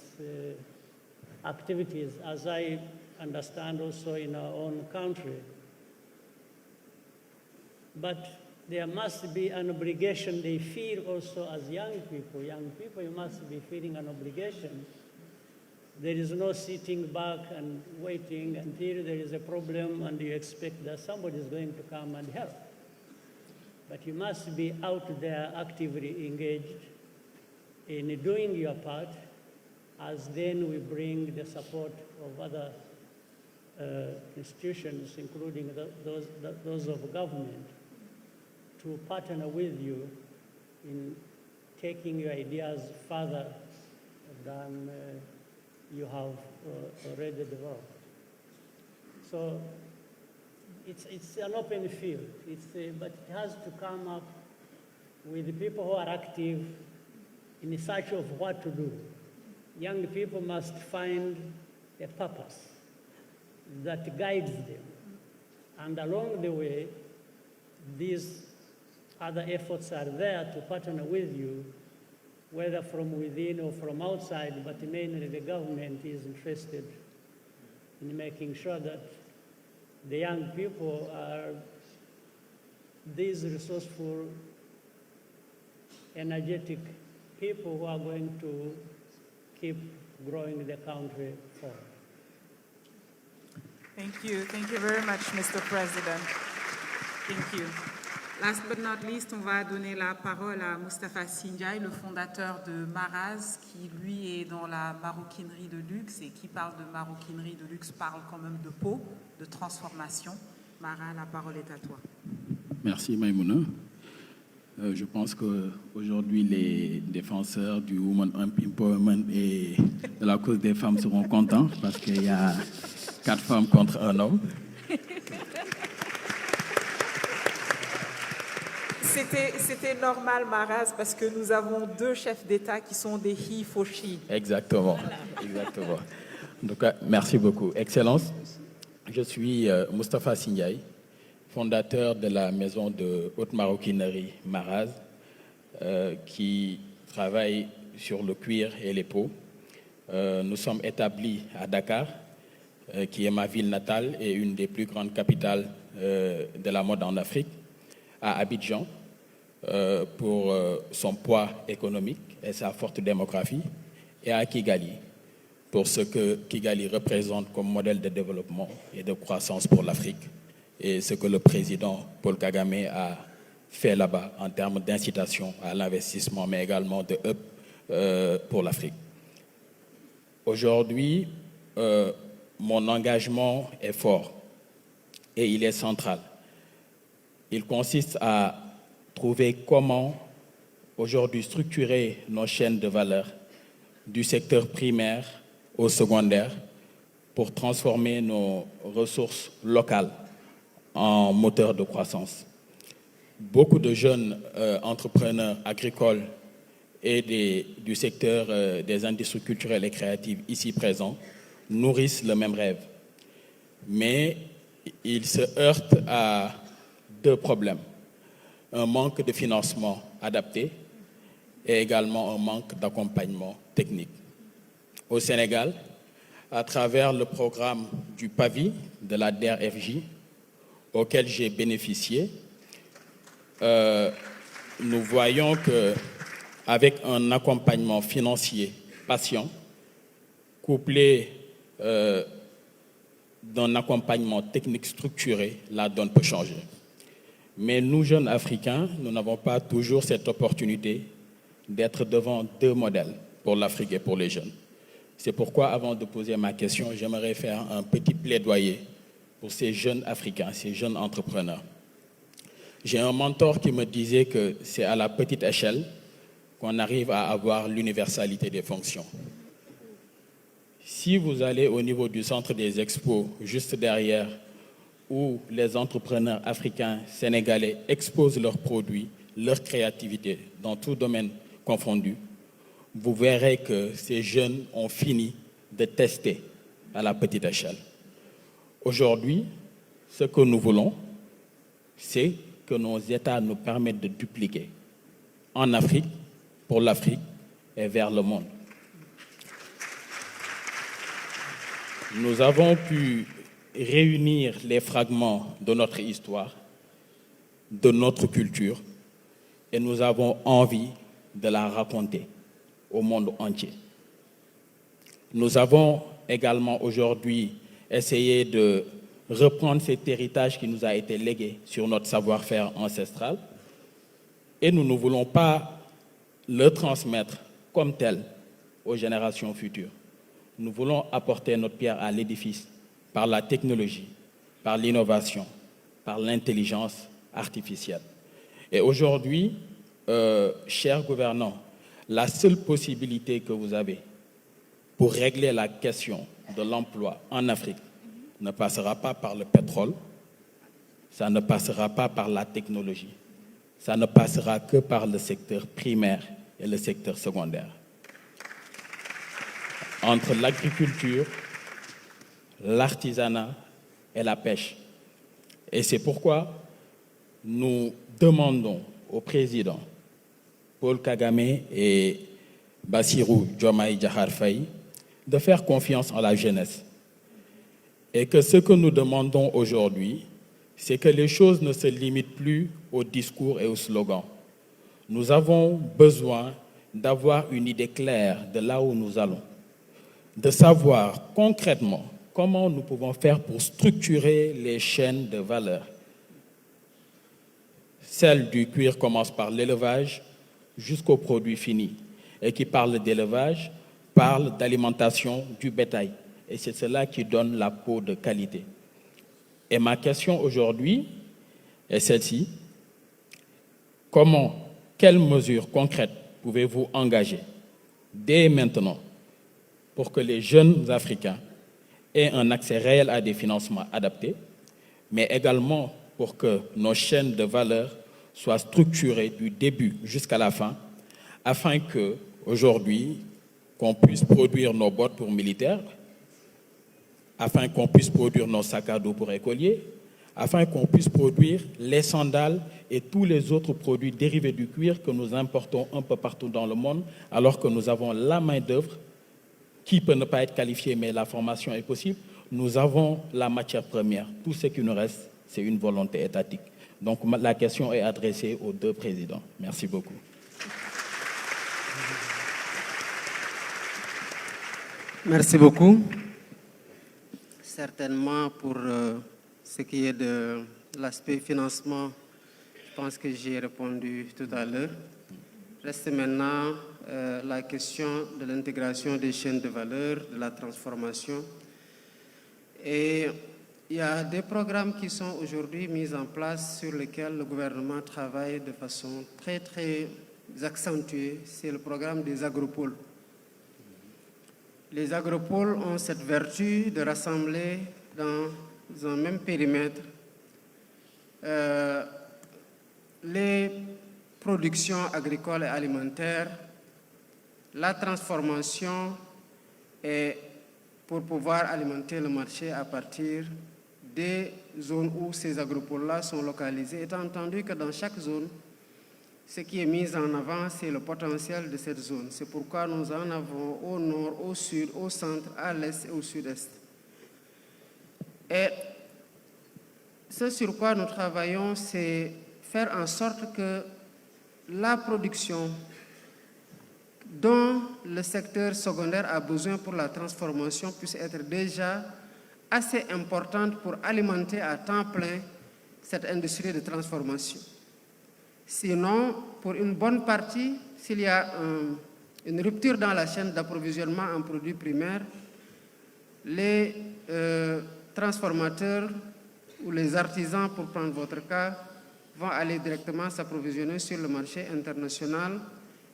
activities, as I understand also in our own country. But there must be an obligation they feel also as young people. Young people, you must be feeling an obligation. There is no sitting back and waiting until there is a problem and you expect that somebody is going to come and help. But you must be out there actively engaged in doing your part, as then we bring the support of other institutions, including those of government, to partner with you in taking your ideas further than you have already developed. So it's an open field, but it has to come up with the people who are active in search of what to do. Young people must find a purpose that guides them. And along the way, these other efforts are there to partner with you, whether from within or from outside, but mainly the government is interested in making sure that the young people are these resourceful, energetic people who are going to keep growing the country forward. Thank you very much, Mr. President. Thank you. Last but not least, on va donner la parole à Moustapha Sindiaye, le fondateur de Maraz, qui lui est dans la maroquinerie de luxe, et qui parle de maroquinerie de luxe parle quand même de peau, de transformation. Mara, la parole est à toi. Merci Maïmouna. Je pense qu'aujourd'hui, les défenseurs du Women Empowerment et de la cause des femmes seront contents parce qu'il y a 4 femmes contre 1 homme. C'était normal, Maraz, parce que nous avons 2 chefs d'État qui sont des he for she. Exactement. Exactement. En tout cas, merci beaucoup. Excellence, je suis Moustapha Sindiaye, fondateur de la maison de haute maroquinerie Maraz, qui travaille sur le cuir et les peaux. Nous sommes établis à Dakar, qui est ma ville natale et une des plus grandes capitales de la mode en Afrique, à Abidjan, pour son poids économique et sa forte démographie, et à Kigali, pour ce que Kigali représente comme modèle de développement et de croissance pour l'Afrique, et ce que le président Paul Kagame a fait là-bas en termes d'incitation à l'investissement, mais également de hub pour l'Afrique. Aujourd'hui, mon engagement est fort et il est central. Il consiste à trouver comment aujourd'hui structurer nos chaînes de valeur du secteur primaire au secondaire pour transformer nos ressources locales en moteur de croissance. Beaucoup de jeunes entrepreneurs agricoles et du secteur des industries culturelles et créatives ici présents nourrissent le même rêve. Mais ils se heurtent à deux problèmes. Un manque de financement adapté et également un manque d'accompagnement technique. Au Sénégal, à travers le programme du PAVI de la DER/FJ, auquel j'ai bénéficié, nous voyons qu'avec un accompagnement financier patient, couplé d'un accompagnement technique structuré, la donne peut changer. Mais nous, jeunes Africains, nous n'avons pas toujours cette opportunité d'être devant deux modèles pour l'Afrique et pour les jeunes. C'est pourquoi, avant de poser ma question, j'aimerais faire un petit plaidoyer pour ces jeunes Africains, ces jeunes entrepreneurs. J'ai un mentor qui me disait que c'est à la petite échelle qu'on arrive à avoir l'universalité des fonctions. Si vous allez au niveau du centre des expos, juste derrière, où les entrepreneurs africains, sénégalais exposent leurs produits, leur créativité dans tout domaine confondu, vous verrez que ces jeunes ont fini de tester à la petite échelle. Aujourd'hui, ce que nous voulons, c'est que nos États nous permettent de dupliquer en Afrique, pour l'Afrique et vers le monde. Nous avons pu réunir les fragments de notre histoire, de notre culture, et nous avons envie de la raconter au monde entier. Nous avons également aujourd'hui essayé de reprendre cet héritage qui nous a été légué sur notre savoir-faire ancestral, et nous ne voulons pas le transmettre comme tel aux générations futures. Nous voulons apporter notre pierre à l'édifice par la technologie, par l'innovation, par l'intelligence artificielle. Et aujourd'hui, chers gouvernants, la seule possibilité que vous avez pour régler la question de l'emploi en Afrique ne passera pas par le pétrole, ça ne passera pas par la technologie, ça ne passera que par le secteur primaire et le secteur secondaire. Entre l'agriculture, l'artisanat et la pêche. Et c'est pourquoi nous demandons au président Paul Kagame et Bassirou Diomaye Diakhar Faye de faire confiance en la jeunesse. Et que ce que nous demandons aujourd'hui, c'est que les choses ne se limitent plus aux discours et aux slogans. Nous avons besoin d'avoir une idée claire de là où nous allons, de savoir concrètement comment nous pouvons faire pour structurer les chaînes de valeur. Celle du cuir commence par l'élevage jusqu'au produit fini. Et qui parle d'élevage, parle d'alimentation du bétail. Et c'est cela qui donne la peau de qualité. Et ma question aujourd'hui est celle-ci. Quelles mesures concrètes pouvez-vous engager dès maintenant pour que les jeunes Africains aient un accès réel à des financements adaptés, mais également pour que nos chaînes de valeur soient structurées du début jusqu'à la fin, afin que, aujourd'hui, qu'on puisse produire nos bottes pour militaires, afin qu'on puisse produire nos sacs à dos pour écoliers, afin qu'on puisse produire les sandales et tous les autres produits dérivés du cuir que nous importons un peu partout dans le monde, alors que nous avons la main-d'œuvre qui peut ne pas être qualifiée, mais la formation est possible. Nous avons la matière première. Tout ce qui nous reste, c'est une volonté étatique. Donc la question est adressée aux deux présidents. Merci beaucoup. Merci beaucoup. Certainement pour ce qui est de l'aspect financement, je pense que j'ai répondu tout à l'heure. Reste maintenant la question de l'intégration des chaînes de valeur, de la transformation. Et il y a des programmes qui sont aujourd'hui mis en place sur lesquels le gouvernement travaille de façon très, très accentuée. C'est le programme des agropoles. Les agropoles ont cette vertu de rassembler dans un même périmètre les productions agricoles et alimentaires, la transformation et pour pouvoir alimenter le marché à partir des zones où ces agropoles-là sont localisés, étant entendu que dans chaque zone, ce qui est mis en avant, c'est le potentiel de cette zone. C'est pourquoi nous en avons au nord, au sud, au centre, à l'est et au sud-est. Et ce sur quoi nous travaillons, c'est faire en sorte que la production dont le secteur secondaire a besoin pour la transformation puisse être déjà assez importante pour alimenter à temps plein cette industrie de transformation. Sinon, pour une bonne partie, s'il y a une rupture dans la chaîne d'approvisionnement en produits primaires, les transformateurs ou les artisans, pour prendre votre cas, vont aller directement s'approvisionner sur le marché international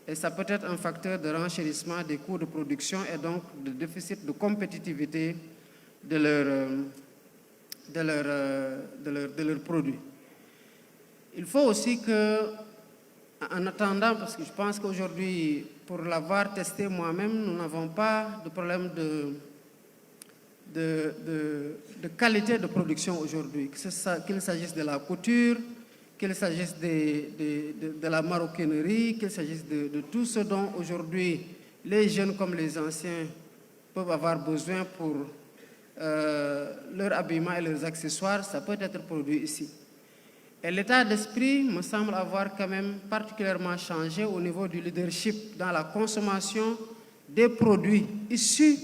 et ça peut être un facteur de renchérissement des coûts de production et donc de déficit de compétitivité de leurs produits. Il faut aussi que, en attendant, parce que je pense qu'aujourd'hui, pour l'avoir testé moi-même, nous n'avons pas de problème de qualité de production aujourd'hui, qu'il s'agisse de la couture, qu'il s'agisse de la maroquinerie, qu'il s'agisse de tout ce dont aujourd'hui les jeunes comme les anciens peuvent avoir besoin pour leur habillement et leurs accessoires, ça peut être produit ici. Et l'état d'esprit me semble avoir quand même particulièrement changé au niveau du leadership dans la consommation des produits issus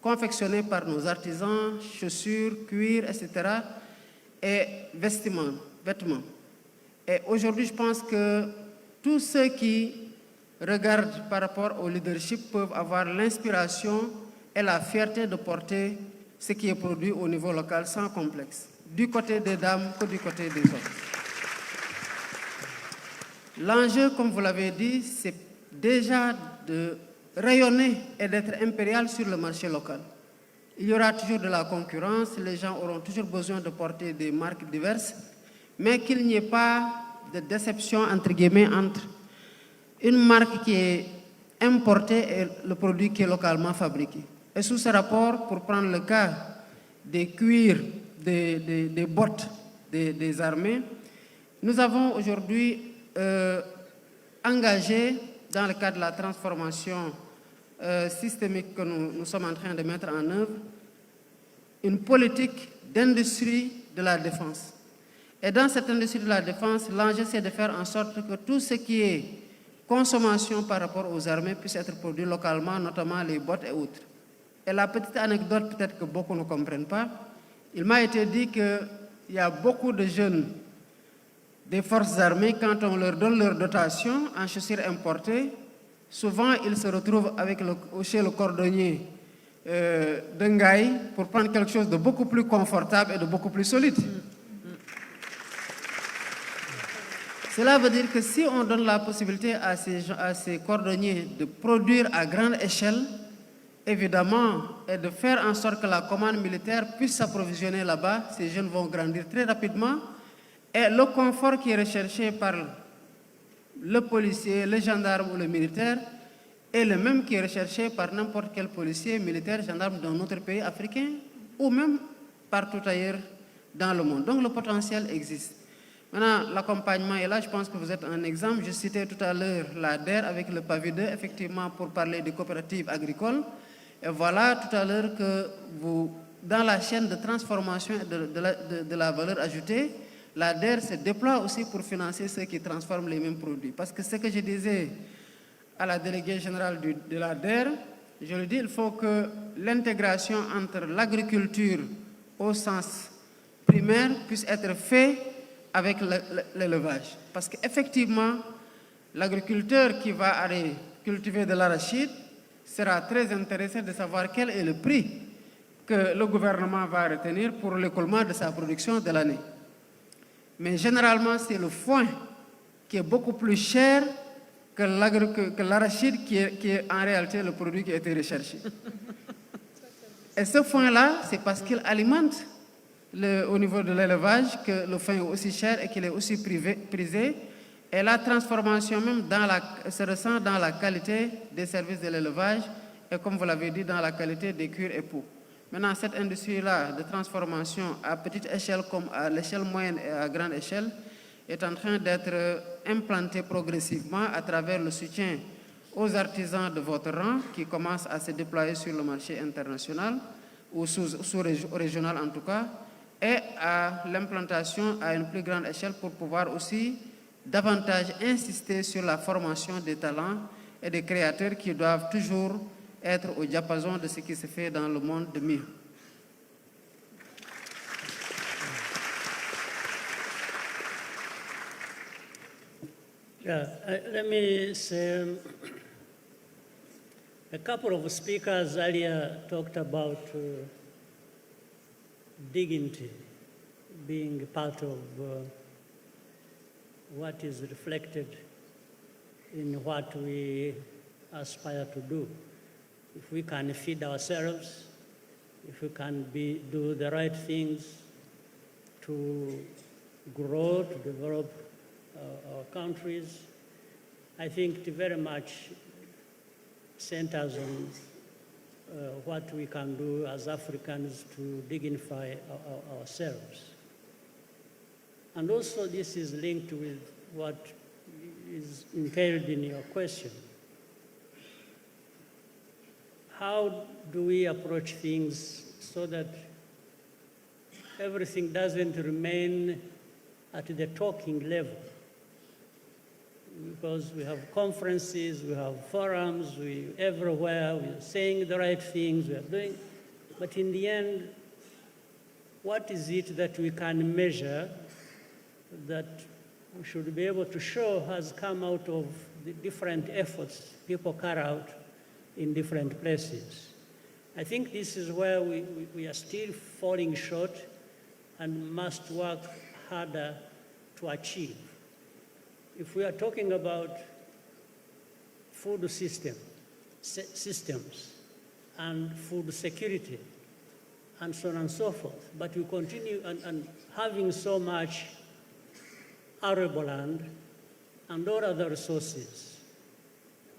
confectionnés par nos artisans, chaussures, cuir, etc. et vêtements. Et aujourd'hui, je pense que tous ceux qui regardent par rapport au leadership peuvent avoir l'inspiration et la fierté de porter ce qui est produit au niveau local sans complexe, du côté des dames que du côté des hommes. L'enjeu, comme vous l'avez dit, c'est déjà de rayonner et d'être impérial sur le marché local. Il y aura toujours de la concurrence, les gens auront toujours besoin de porter des marques diverses, mais qu'il n'y ait pas de déception, entre guillemets, entre une marque qui est importée et le produit qui est localement fabriqué. Et sous ce rapport, pour prendre le cas des cuirs, des bottes des armées, nous avons aujourd'hui engagé, dans le cadre de la transformation systémique que nous sommes en train de mettre en œuvre, une politique d'industrie de la défense. Et dans cette industrie de la défense, l'enjeu, c'est de faire en sorte que tout ce qui est consommation par rapport aux armées puisse être produit localement, notamment les bottes et autres. Et la petite anecdote, peut-être que beaucoup ne comprennent pas, il m'a été dit qu'il y a beaucoup de jeunes des forces armées, quand on leur donne leur dotation en chaussures importées, souvent ils se retrouvent chez le cordonnier d'Engaï pour prendre quelque chose de beaucoup plus confortable et de beaucoup plus solide. Cela veut dire que si on donne la possibilité à ces cordonniers de produire à grande échelle, évidemment, et de faire en sorte que la commande militaire puisse s'approvisionner là-bas, ces jeunes vont grandir très rapidement. Et le confort qui est recherché par le policier, le gendarme ou le militaire est le même qui est recherché par n'importe quel policier, militaire, gendarme d'un autre pays africain ou même partout ailleurs dans le monde. Donc le potentiel existe. Maintenant, l'accompagnement est là, je pense que vous êtes un exemple. Je citais tout à l'heure la DER avec le PAVI 2, effectivement pour parler des coopératives agricoles. Et voilà tout à l'heure que vous, dans la chaîne de transformation de la valeur ajoutée, la DER se déploie aussi pour financer ceux qui transforment les mêmes produits. Parce que ce que je disais à la déléguée générale de la DER, je le dis, il faut que l'intégration entre l'agriculture au sens primaire puisse être faite avec l'élevage. Parce qu'effectivement, l'agriculteur qui va aller cultiver de l'arachide, sera très intéressé de savoir quel est le prix que le gouvernement va retenir pour l'écoulement de sa production de l'année. Mais généralement, c'est le foin qui est beaucoup plus cher que l'arachide qui est en réalité le produit qui a été recherché. Et ce foin-là, c'est parce qu'il alimente au niveau de l'élevage que le foin est aussi cher et qu'il est aussi prisé. Et la transformation même se ressent dans la qualité des services de l'élevage et, comme vous l'avez dit, dans la qualité des cuirs et peaux. Maintenant, cette industrie-là de transformation à petite échelle comme à l'échelle moyenne et à grande échelle est en train d'être implantée progressivement à travers le soutien aux artisans de votre rang qui commencent à se déployer sur le marché international ou sous-régional en tout cas, et à l'implantation à une plus grande échelle pour pouvoir aussi davantage insister sur la formation des talents et des créateurs qui doivent toujours être au diapason de ce qui se fait dans le monde de mieux. Let me say, a couple of speakers earlier talked about dignity being part of what is reflected in what we aspire to do. If we can feed ourselves, if we can do the right things to grow, to develop our countries, I think it very much centers on what we can do as Africans to dignify ourselves. And also this is linked with what is entailed in your question. How do we approach things so that everything doesn't remain at the talking level? Because we have conferences, we have forums, everywhere, we are saying the right things, we are doing, but in the end, what is it that we can measure that we should be able to show has come out of the different efforts people carry out in different places? I think this is where we are still falling short and must work harder to achieve. If we are talking about food systems and food security and so on and so forth, but we continue and having so much arable land and all other resources,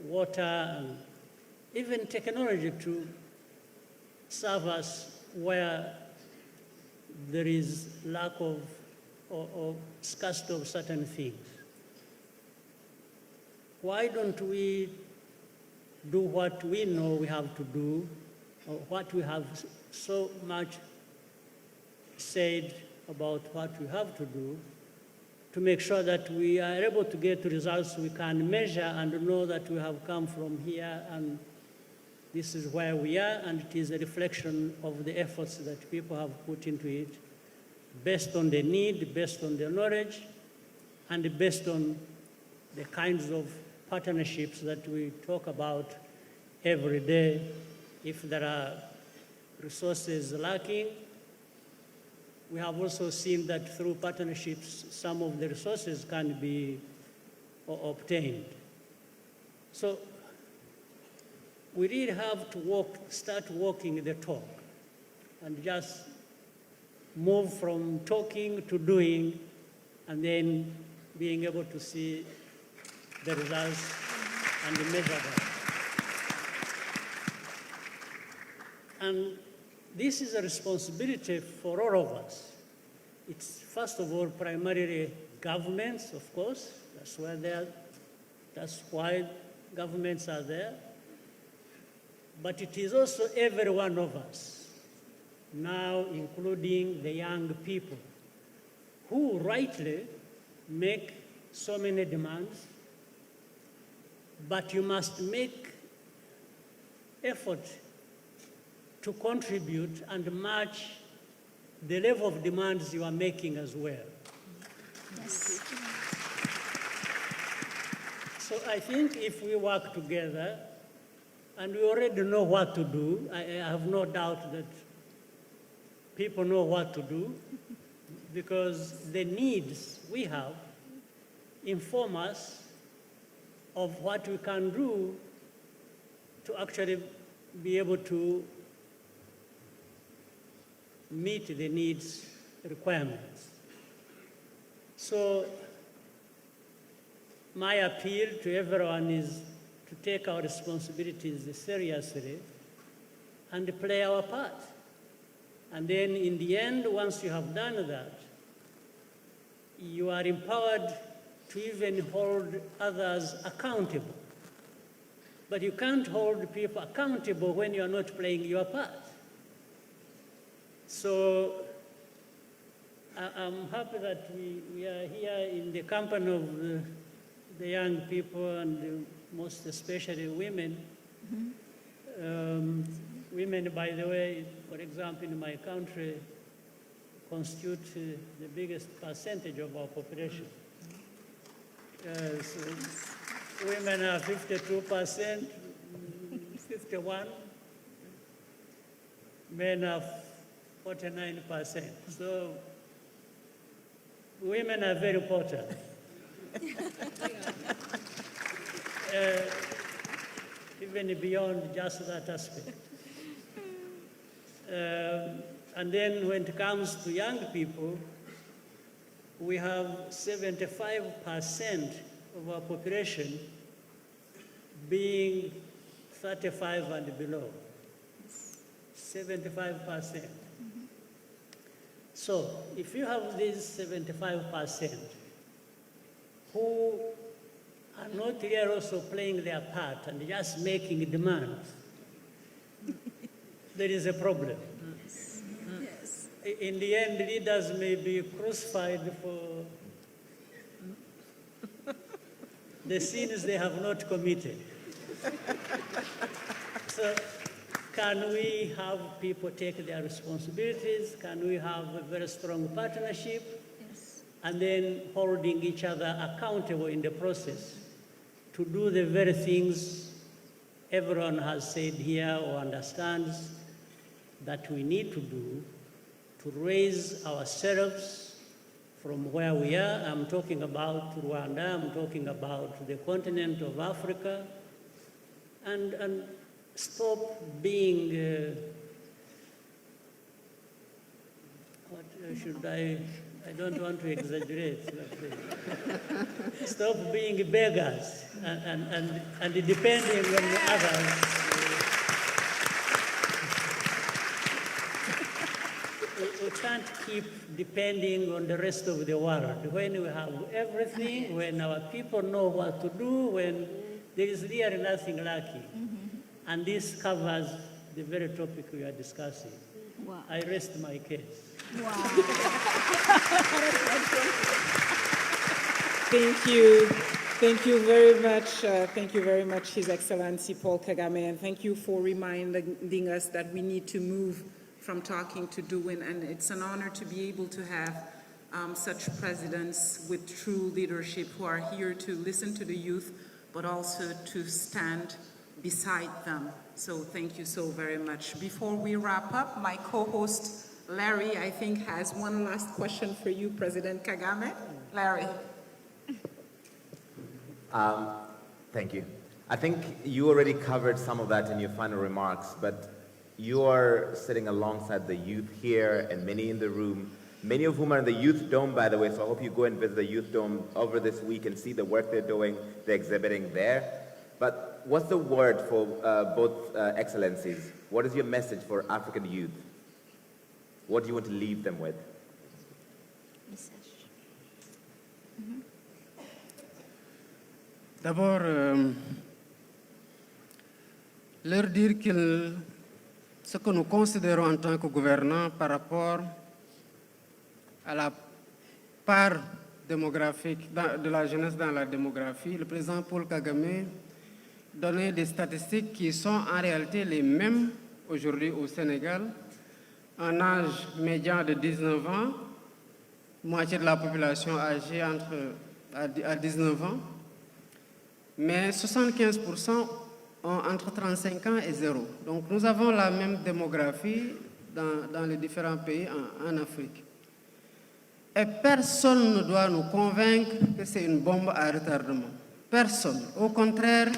water and even technology to serve us where there is lack of or scarcity of certain things. Why don't we do what we know we have to do, or what we have so much said about what we have to do, to make sure that we are able to get results we can measure and know that we have come from here and this is where we are, and it is a reflection of the efforts that people have put into it, based on the need, based on the knowledge, and based on the kinds of partnerships that we talk about every day. If there are resources lacking, we have also seen that through partnerships, some of the resources can be obtained. So we really have to start walking the talk and just move from talking to doing and then being able to see the results and measure them. And this is a responsibility for all of us. It's first of all primarily governments, of course. That's why governments are there. But it is also every one of us, now including the young people, who rightly make so many demands, but you must make effort to contribute and match the level of demands you are making as well. Yes. So I think if we work together And we already know what to do. I have no doubt that people know what to do because the needs we have inform us of what we can do to actually be able to meet the needs requirements. So my appeal to everyone is to take our responsibilities seriously and play our part. And then in the end, once you have done that, you are empowered to even hold others accountable. But you can't hold people accountable when you are not playing your part. So I'm happy that we are here in the company of the young people and most especially women. Women, by the way, for example, in my country, constitute the biggest percentage of our population. So women are 52%, 51%. Men are 49%. So women are very important. Even beyond just that aspect. And then when it comes to young people, we have 75% of our population being 35 and below. 75%. So if you have these 75% who are not here also playing their part and just making demands, there is a problem. Yes. In the end, leaders may be crucified for the sins they have not committed. So can we have people take their responsibilities? Can we have a very strong partnership? Yes. And then holding each other accountable in the process to do the very things everyone has said here or understands that we need to do to raise ourselves from where we are. I'm talking about Rwanda, I'm talking about the continent of Africa, and stop being, I don't want to exaggerate. Stop being beggars and depending on others. We can't keep depending on the rest of the world. When we have everything, when our people know what to do, when there is really nothing lacking. And this covers the very topic we are discussing. Wow. I rest my case. Wow. Thank you. Thank you very much. Thank you very much, His Excellency Paul Kagame, and thank you for reminding us that we need to move from talking to doing, and it's an honor to be able to have such presidents with true leadership who are here to listen to the youth, but also to stand beside them. So thank you so very much. Before we wrap up, my co-host Larry, I think, has one last question for you, President Kagame. Larry. Thank you. I think you already covered some of that in your final remarks, but you are sitting alongside the youth here and many in the room, many of whom are in the Youth Dome, by the way, so I hope you go and visit the Youth Dome over this week and see the work they're doing, they're exhibiting there. But what's the word for both excellencies? What is your message for African youth? What do you want to leave them with? D'abord, leur dire ce que nous considérons en tant que gouvernants par rapport à la part démographique de la jeunesse dans la démographie, le président Paul Kagame donnait des statistiques qui sont en réalité les mêmes aujourd'hui au Sénégal. Un âge médian de 19 ans, moitié de la population âgée à 19 ans, mais 75% ont entre 35 ans et 0. Donc nous avons la même démographie dans les différents pays en Afrique. Et personne ne doit nous convaincre que c'est une bombe à retardement. Personne. Au contraire,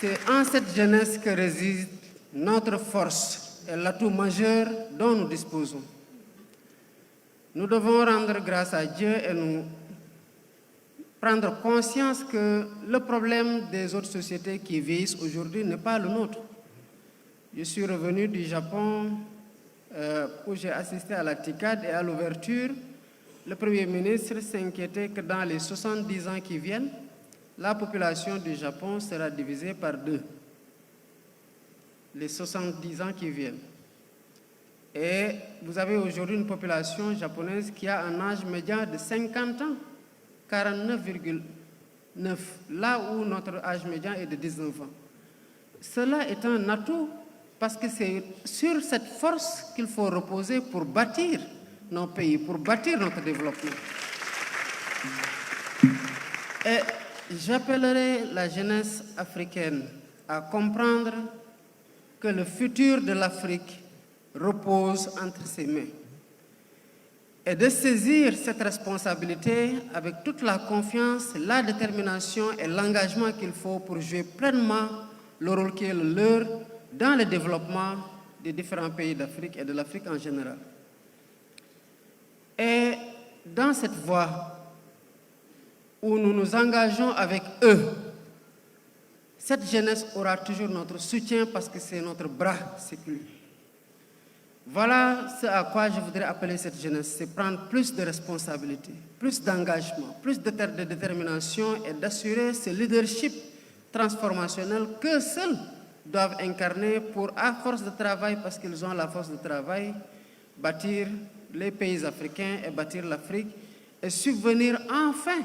c'est en cette jeunesse que réside notre force et l'atout majeur dont nous disposons. Nous devons rendre grâce à Dieu et nous prendre conscience que le problème des autres sociétés qui vieillissent aujourd'hui n'est pas le nôtre. Je suis revenu du Japon où j'ai assisté à la TICAD et à l'ouverture. Le Premier ministre s'inquiétait que dans les 70 ans qui viennent, la population du Japon sera divisée par 2. Les 70 ans qui viennent. Et vous avez aujourd'hui une population japonaise qui a un âge médian de 50 ans, 49,9, là où notre âge médian est de 19 ans. Cela est un atout parce que c'est sur cette force qu'il faut reposer pour bâtir nos pays, pour bâtir notre développement. Et j'appellerai la jeunesse africaine à comprendre que le futur de l'Afrique repose entre ses mains et de saisir cette responsabilité avec toute la confiance, la détermination et l'engagement qu'il faut pour jouer pleinement le rôle qui est le leur dans le développement des différents pays d'Afrique et de l'Afrique en général. Et dans cette voie où nous nous engageons avec eux, cette jeunesse aura toujours notre soutien parce que c'est notre bras séculaire. Voilà ce à quoi je voudrais appeler cette jeunesse, c'est prendre plus de responsabilités, plus d'engagement, plus de détermination et d'assurer ce leadership transformationnel que seuls doivent incarner pour, à force de travail, parce qu'ils ont la force de travail, bâtir les pays africains et bâtir l'Afrique et subvenir enfin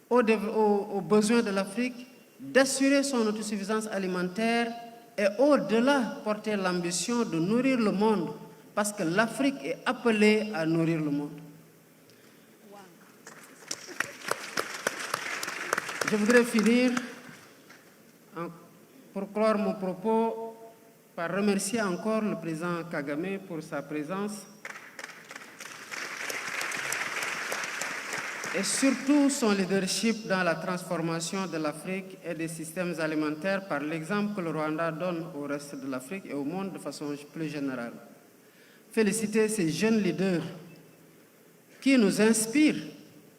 aux besoins de l'Afrique, d'assurer son autosuffisance alimentaire et au-delà porter l'ambition de nourrir le monde parce que l'Afrique est appelée à nourrir le monde. Je voudrais finir pour clore mon propos par remercier encore le président Kagame pour sa présence et surtout son leadership dans la transformation de l'Afrique et des systèmes alimentaires par l'exemple que le Rwanda donne au reste de l'Afrique et au monde de façon plus générale. Féliciter ces jeunes leaders qui nous inspirent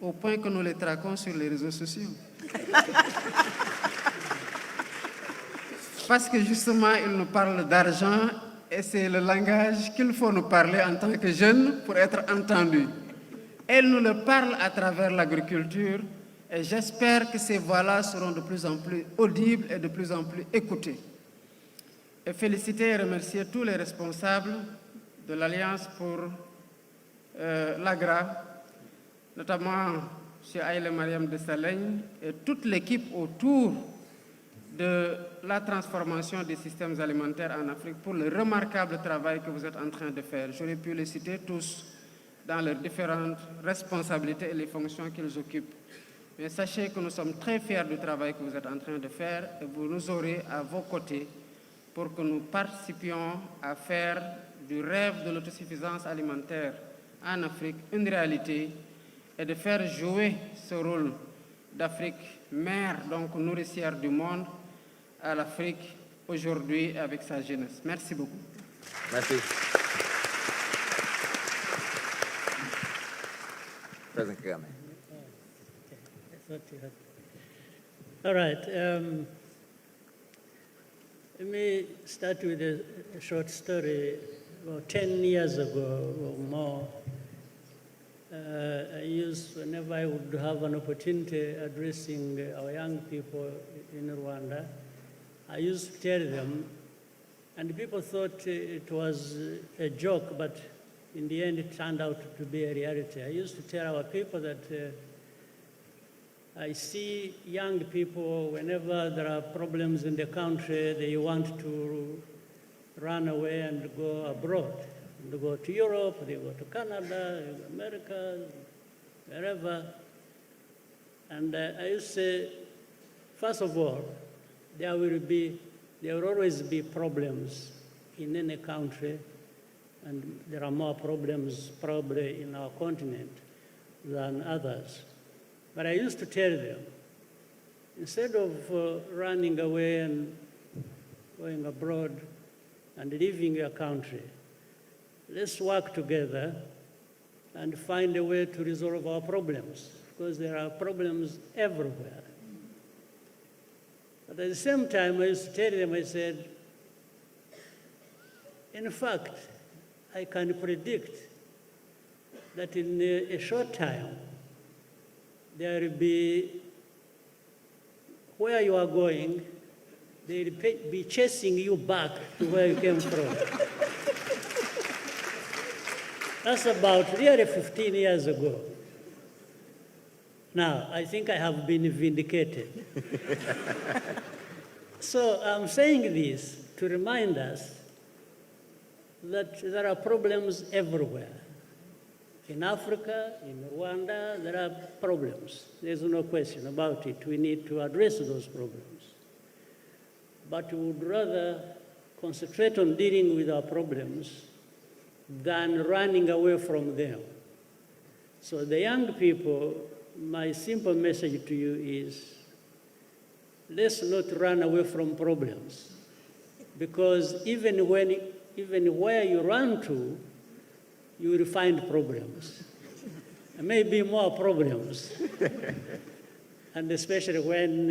au point que nous les traquons sur les réseaux sociaux. Parce que justement, ils nous parlent d'argent et c'est le langage qu'il faut nous parler en tant que jeunes pour être entendus. Elle nous le parle à travers l'agriculture et j'espère que ces voix-là seront de plus en plus audibles et de plus en plus écoutées. Et féliciter et remercier tous les responsables de l'Alliance pour l'AGRA, notamment M. Haïlé Mariam Desalegn et toute l'équipe autour de la transformation des systèmes alimentaires en Afrique pour le remarquable travail que vous êtes en train de faire. J'aurais pu les citer tous dans leurs différentes responsabilités et les fonctions qu'ils occupent. Mais sachez que nous sommes très fiers du travail que vous êtes en train de faire et vous nous aurez à vos côtés pour que nous participions à faire du rêve de l'autosuffisance alimentaire en Afrique une réalité et de faire jouer ce rôle d'Afrique mère, donc nourricière du monde, à l'Afrique aujourd'hui avec sa jeunesse. Merci beaucoup. Merci. President Kagame. All right. Let me start with a short story. About 10 years ago or more, whenever I would have an opportunity addressing our young people in Rwanda, I used to tell them, and people thought it was a joke, but in the end it turned out to be a reality. I used to tell our people that I see young people, whenever there are problems in the country, they want to run away and go abroad. They go to Europe, they go to Canada, America, wherever. And I used to say, first of all, there will always be problems in any country, and there are more problems probably in our continent than others. But I used to tell them, instead of running away and going abroad and leaving your country, let's work together and find a way to resolve our problems, because there are problems everywhere. But at the same time, I used to tell them, I said, in fact, I can predict that in a short time, there will be, where you are going, they will be chasing you back to where you came from. That's about nearly 15 years ago. Now, I think I have been vindicated. So I'm saying this to remind us that there are problems everywhere. In Africa, in Rwanda, there are problems. There's no question about it. We need to address those problems. But we would rather concentrate on dealing with our problems than running away from them. So the young people, my simple message to you is, let's not run away from problems. Because even where you run to, you will find problems. Maybe more problems. And especially when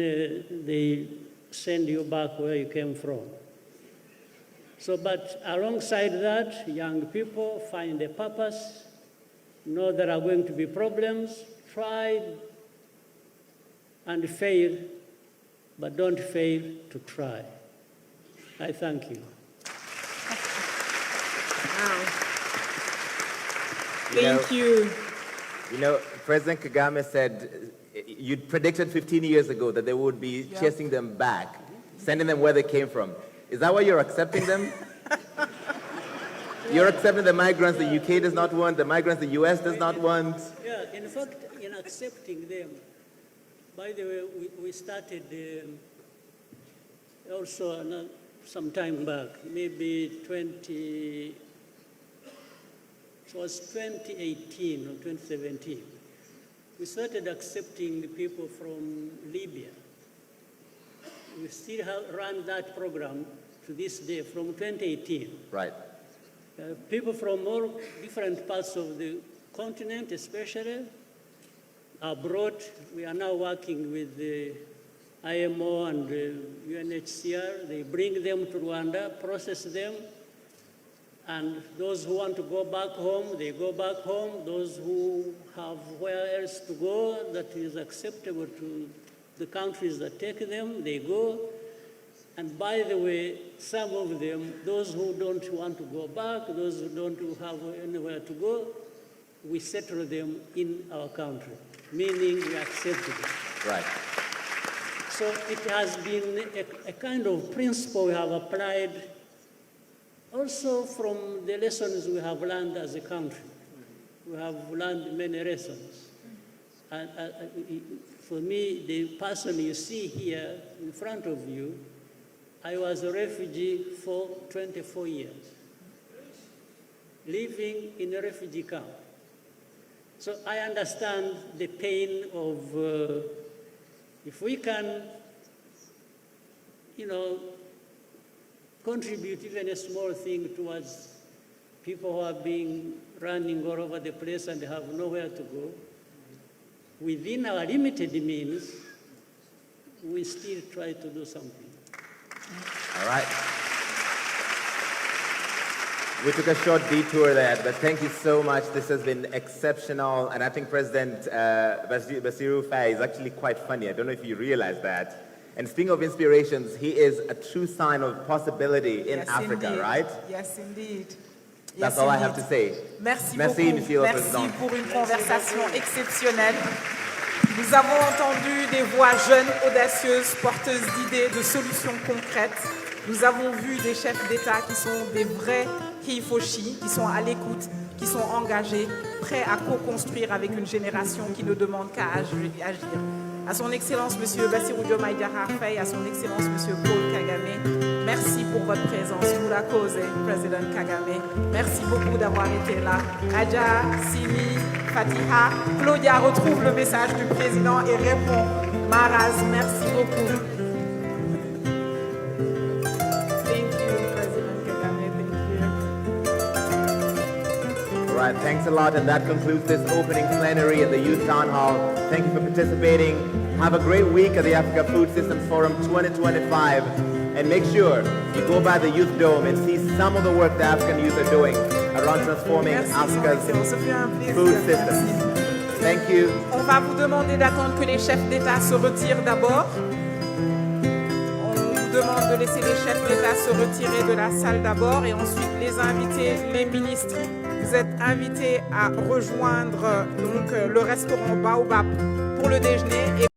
they send you back where you came from. So, but alongside that, young people find a purpose, know there are going to be problems, try and fail, but don't fail to try. I thank you. Thank you. You know, President Kagame said, you predicted 15 years ago that they would be chasing them back, sending them where they came from. Is that why you're accepting them? You're accepting the migrants the UK does not want, the migrants the US does not want? Yeah, in fact, in accepting them, by the way, we started also some time back, maybe it was 2018 or 2017. We started accepting people from Libya. We still run that program to this day from 2018. Right. People from all different parts of the continent, especially abroad. We are now working with the IMO and the UNHCR. They bring them to Rwanda, process them, and those who want to go back home, they go back home. Those who have where else to go that is acceptable to the countries that take them, they go. And by the way, some of them, those who don't want to go back, those who don't have anywhere to go, we settle them in our country, meaning we accept them. Right. So it has been a kind of principle we have applied also from the lessons we have learned as a country. We have learned many lessons. And for me, the person you see here in front of you, I was a refugee for 24 years, living in a refugee camp. So I understand the pain of, if we can, contribute even a small thing towards people who are being running all over the place and have nowhere to go, within our limited means, we still try to do something. All right. We took a short detour there, but thank you so much. This has been exceptional, and I think President Bassirou Faye is actually quite funny. I don't know if you realize that. And speaking of inspirations, he is a true sign of possibility in Africa, indeed. right? Yes, indeed. That's all I have to say. Merci beaucoup. Monsieur le Président. Merci pour une conversation exceptionnelle. Nous avons entendu des voix jeunes, audacieuses, porteuses d'idées, de solutions concrètes. Nous avons vu des chefs d'État qui sont des vrais Hifoshi, qui sont à l'écoute, qui sont engagés, prêts à co-construire avec une génération qui ne demande qu'à agir. à son Excellence Monsieur Bassirou Diomaye Diakhar Faye, à son Excellence Monsieur Paul Kagame. Merci pour votre présence, pour la cause, Président Kagame. Merci beaucoup d'avoir été là. Adja, Simi, Fatiha, Claudia retrouve le message du président et répond. Maraz, merci beaucoup. Thank you, President Kagame. Thank you. All right, thanks a lot, and that concludes this opening plenary at the Youth Town Hall. Thank you for participating. Have a great week at the Africa Food Systems Forum 2025, and make sure you go by the Youth Dome and see some of the work the African youth are doing around transforming Africa's food systems. Thank you. On va vous demander d'attendre que les chefs d'État se retirent d'abord. On vous demande de laisser les chefs d'État se retirer de la salle d'abord et ensuite les invités, les ministres. Vous êtes invités à rejoindre donc, le restaurant Baobab pour le déjeuner.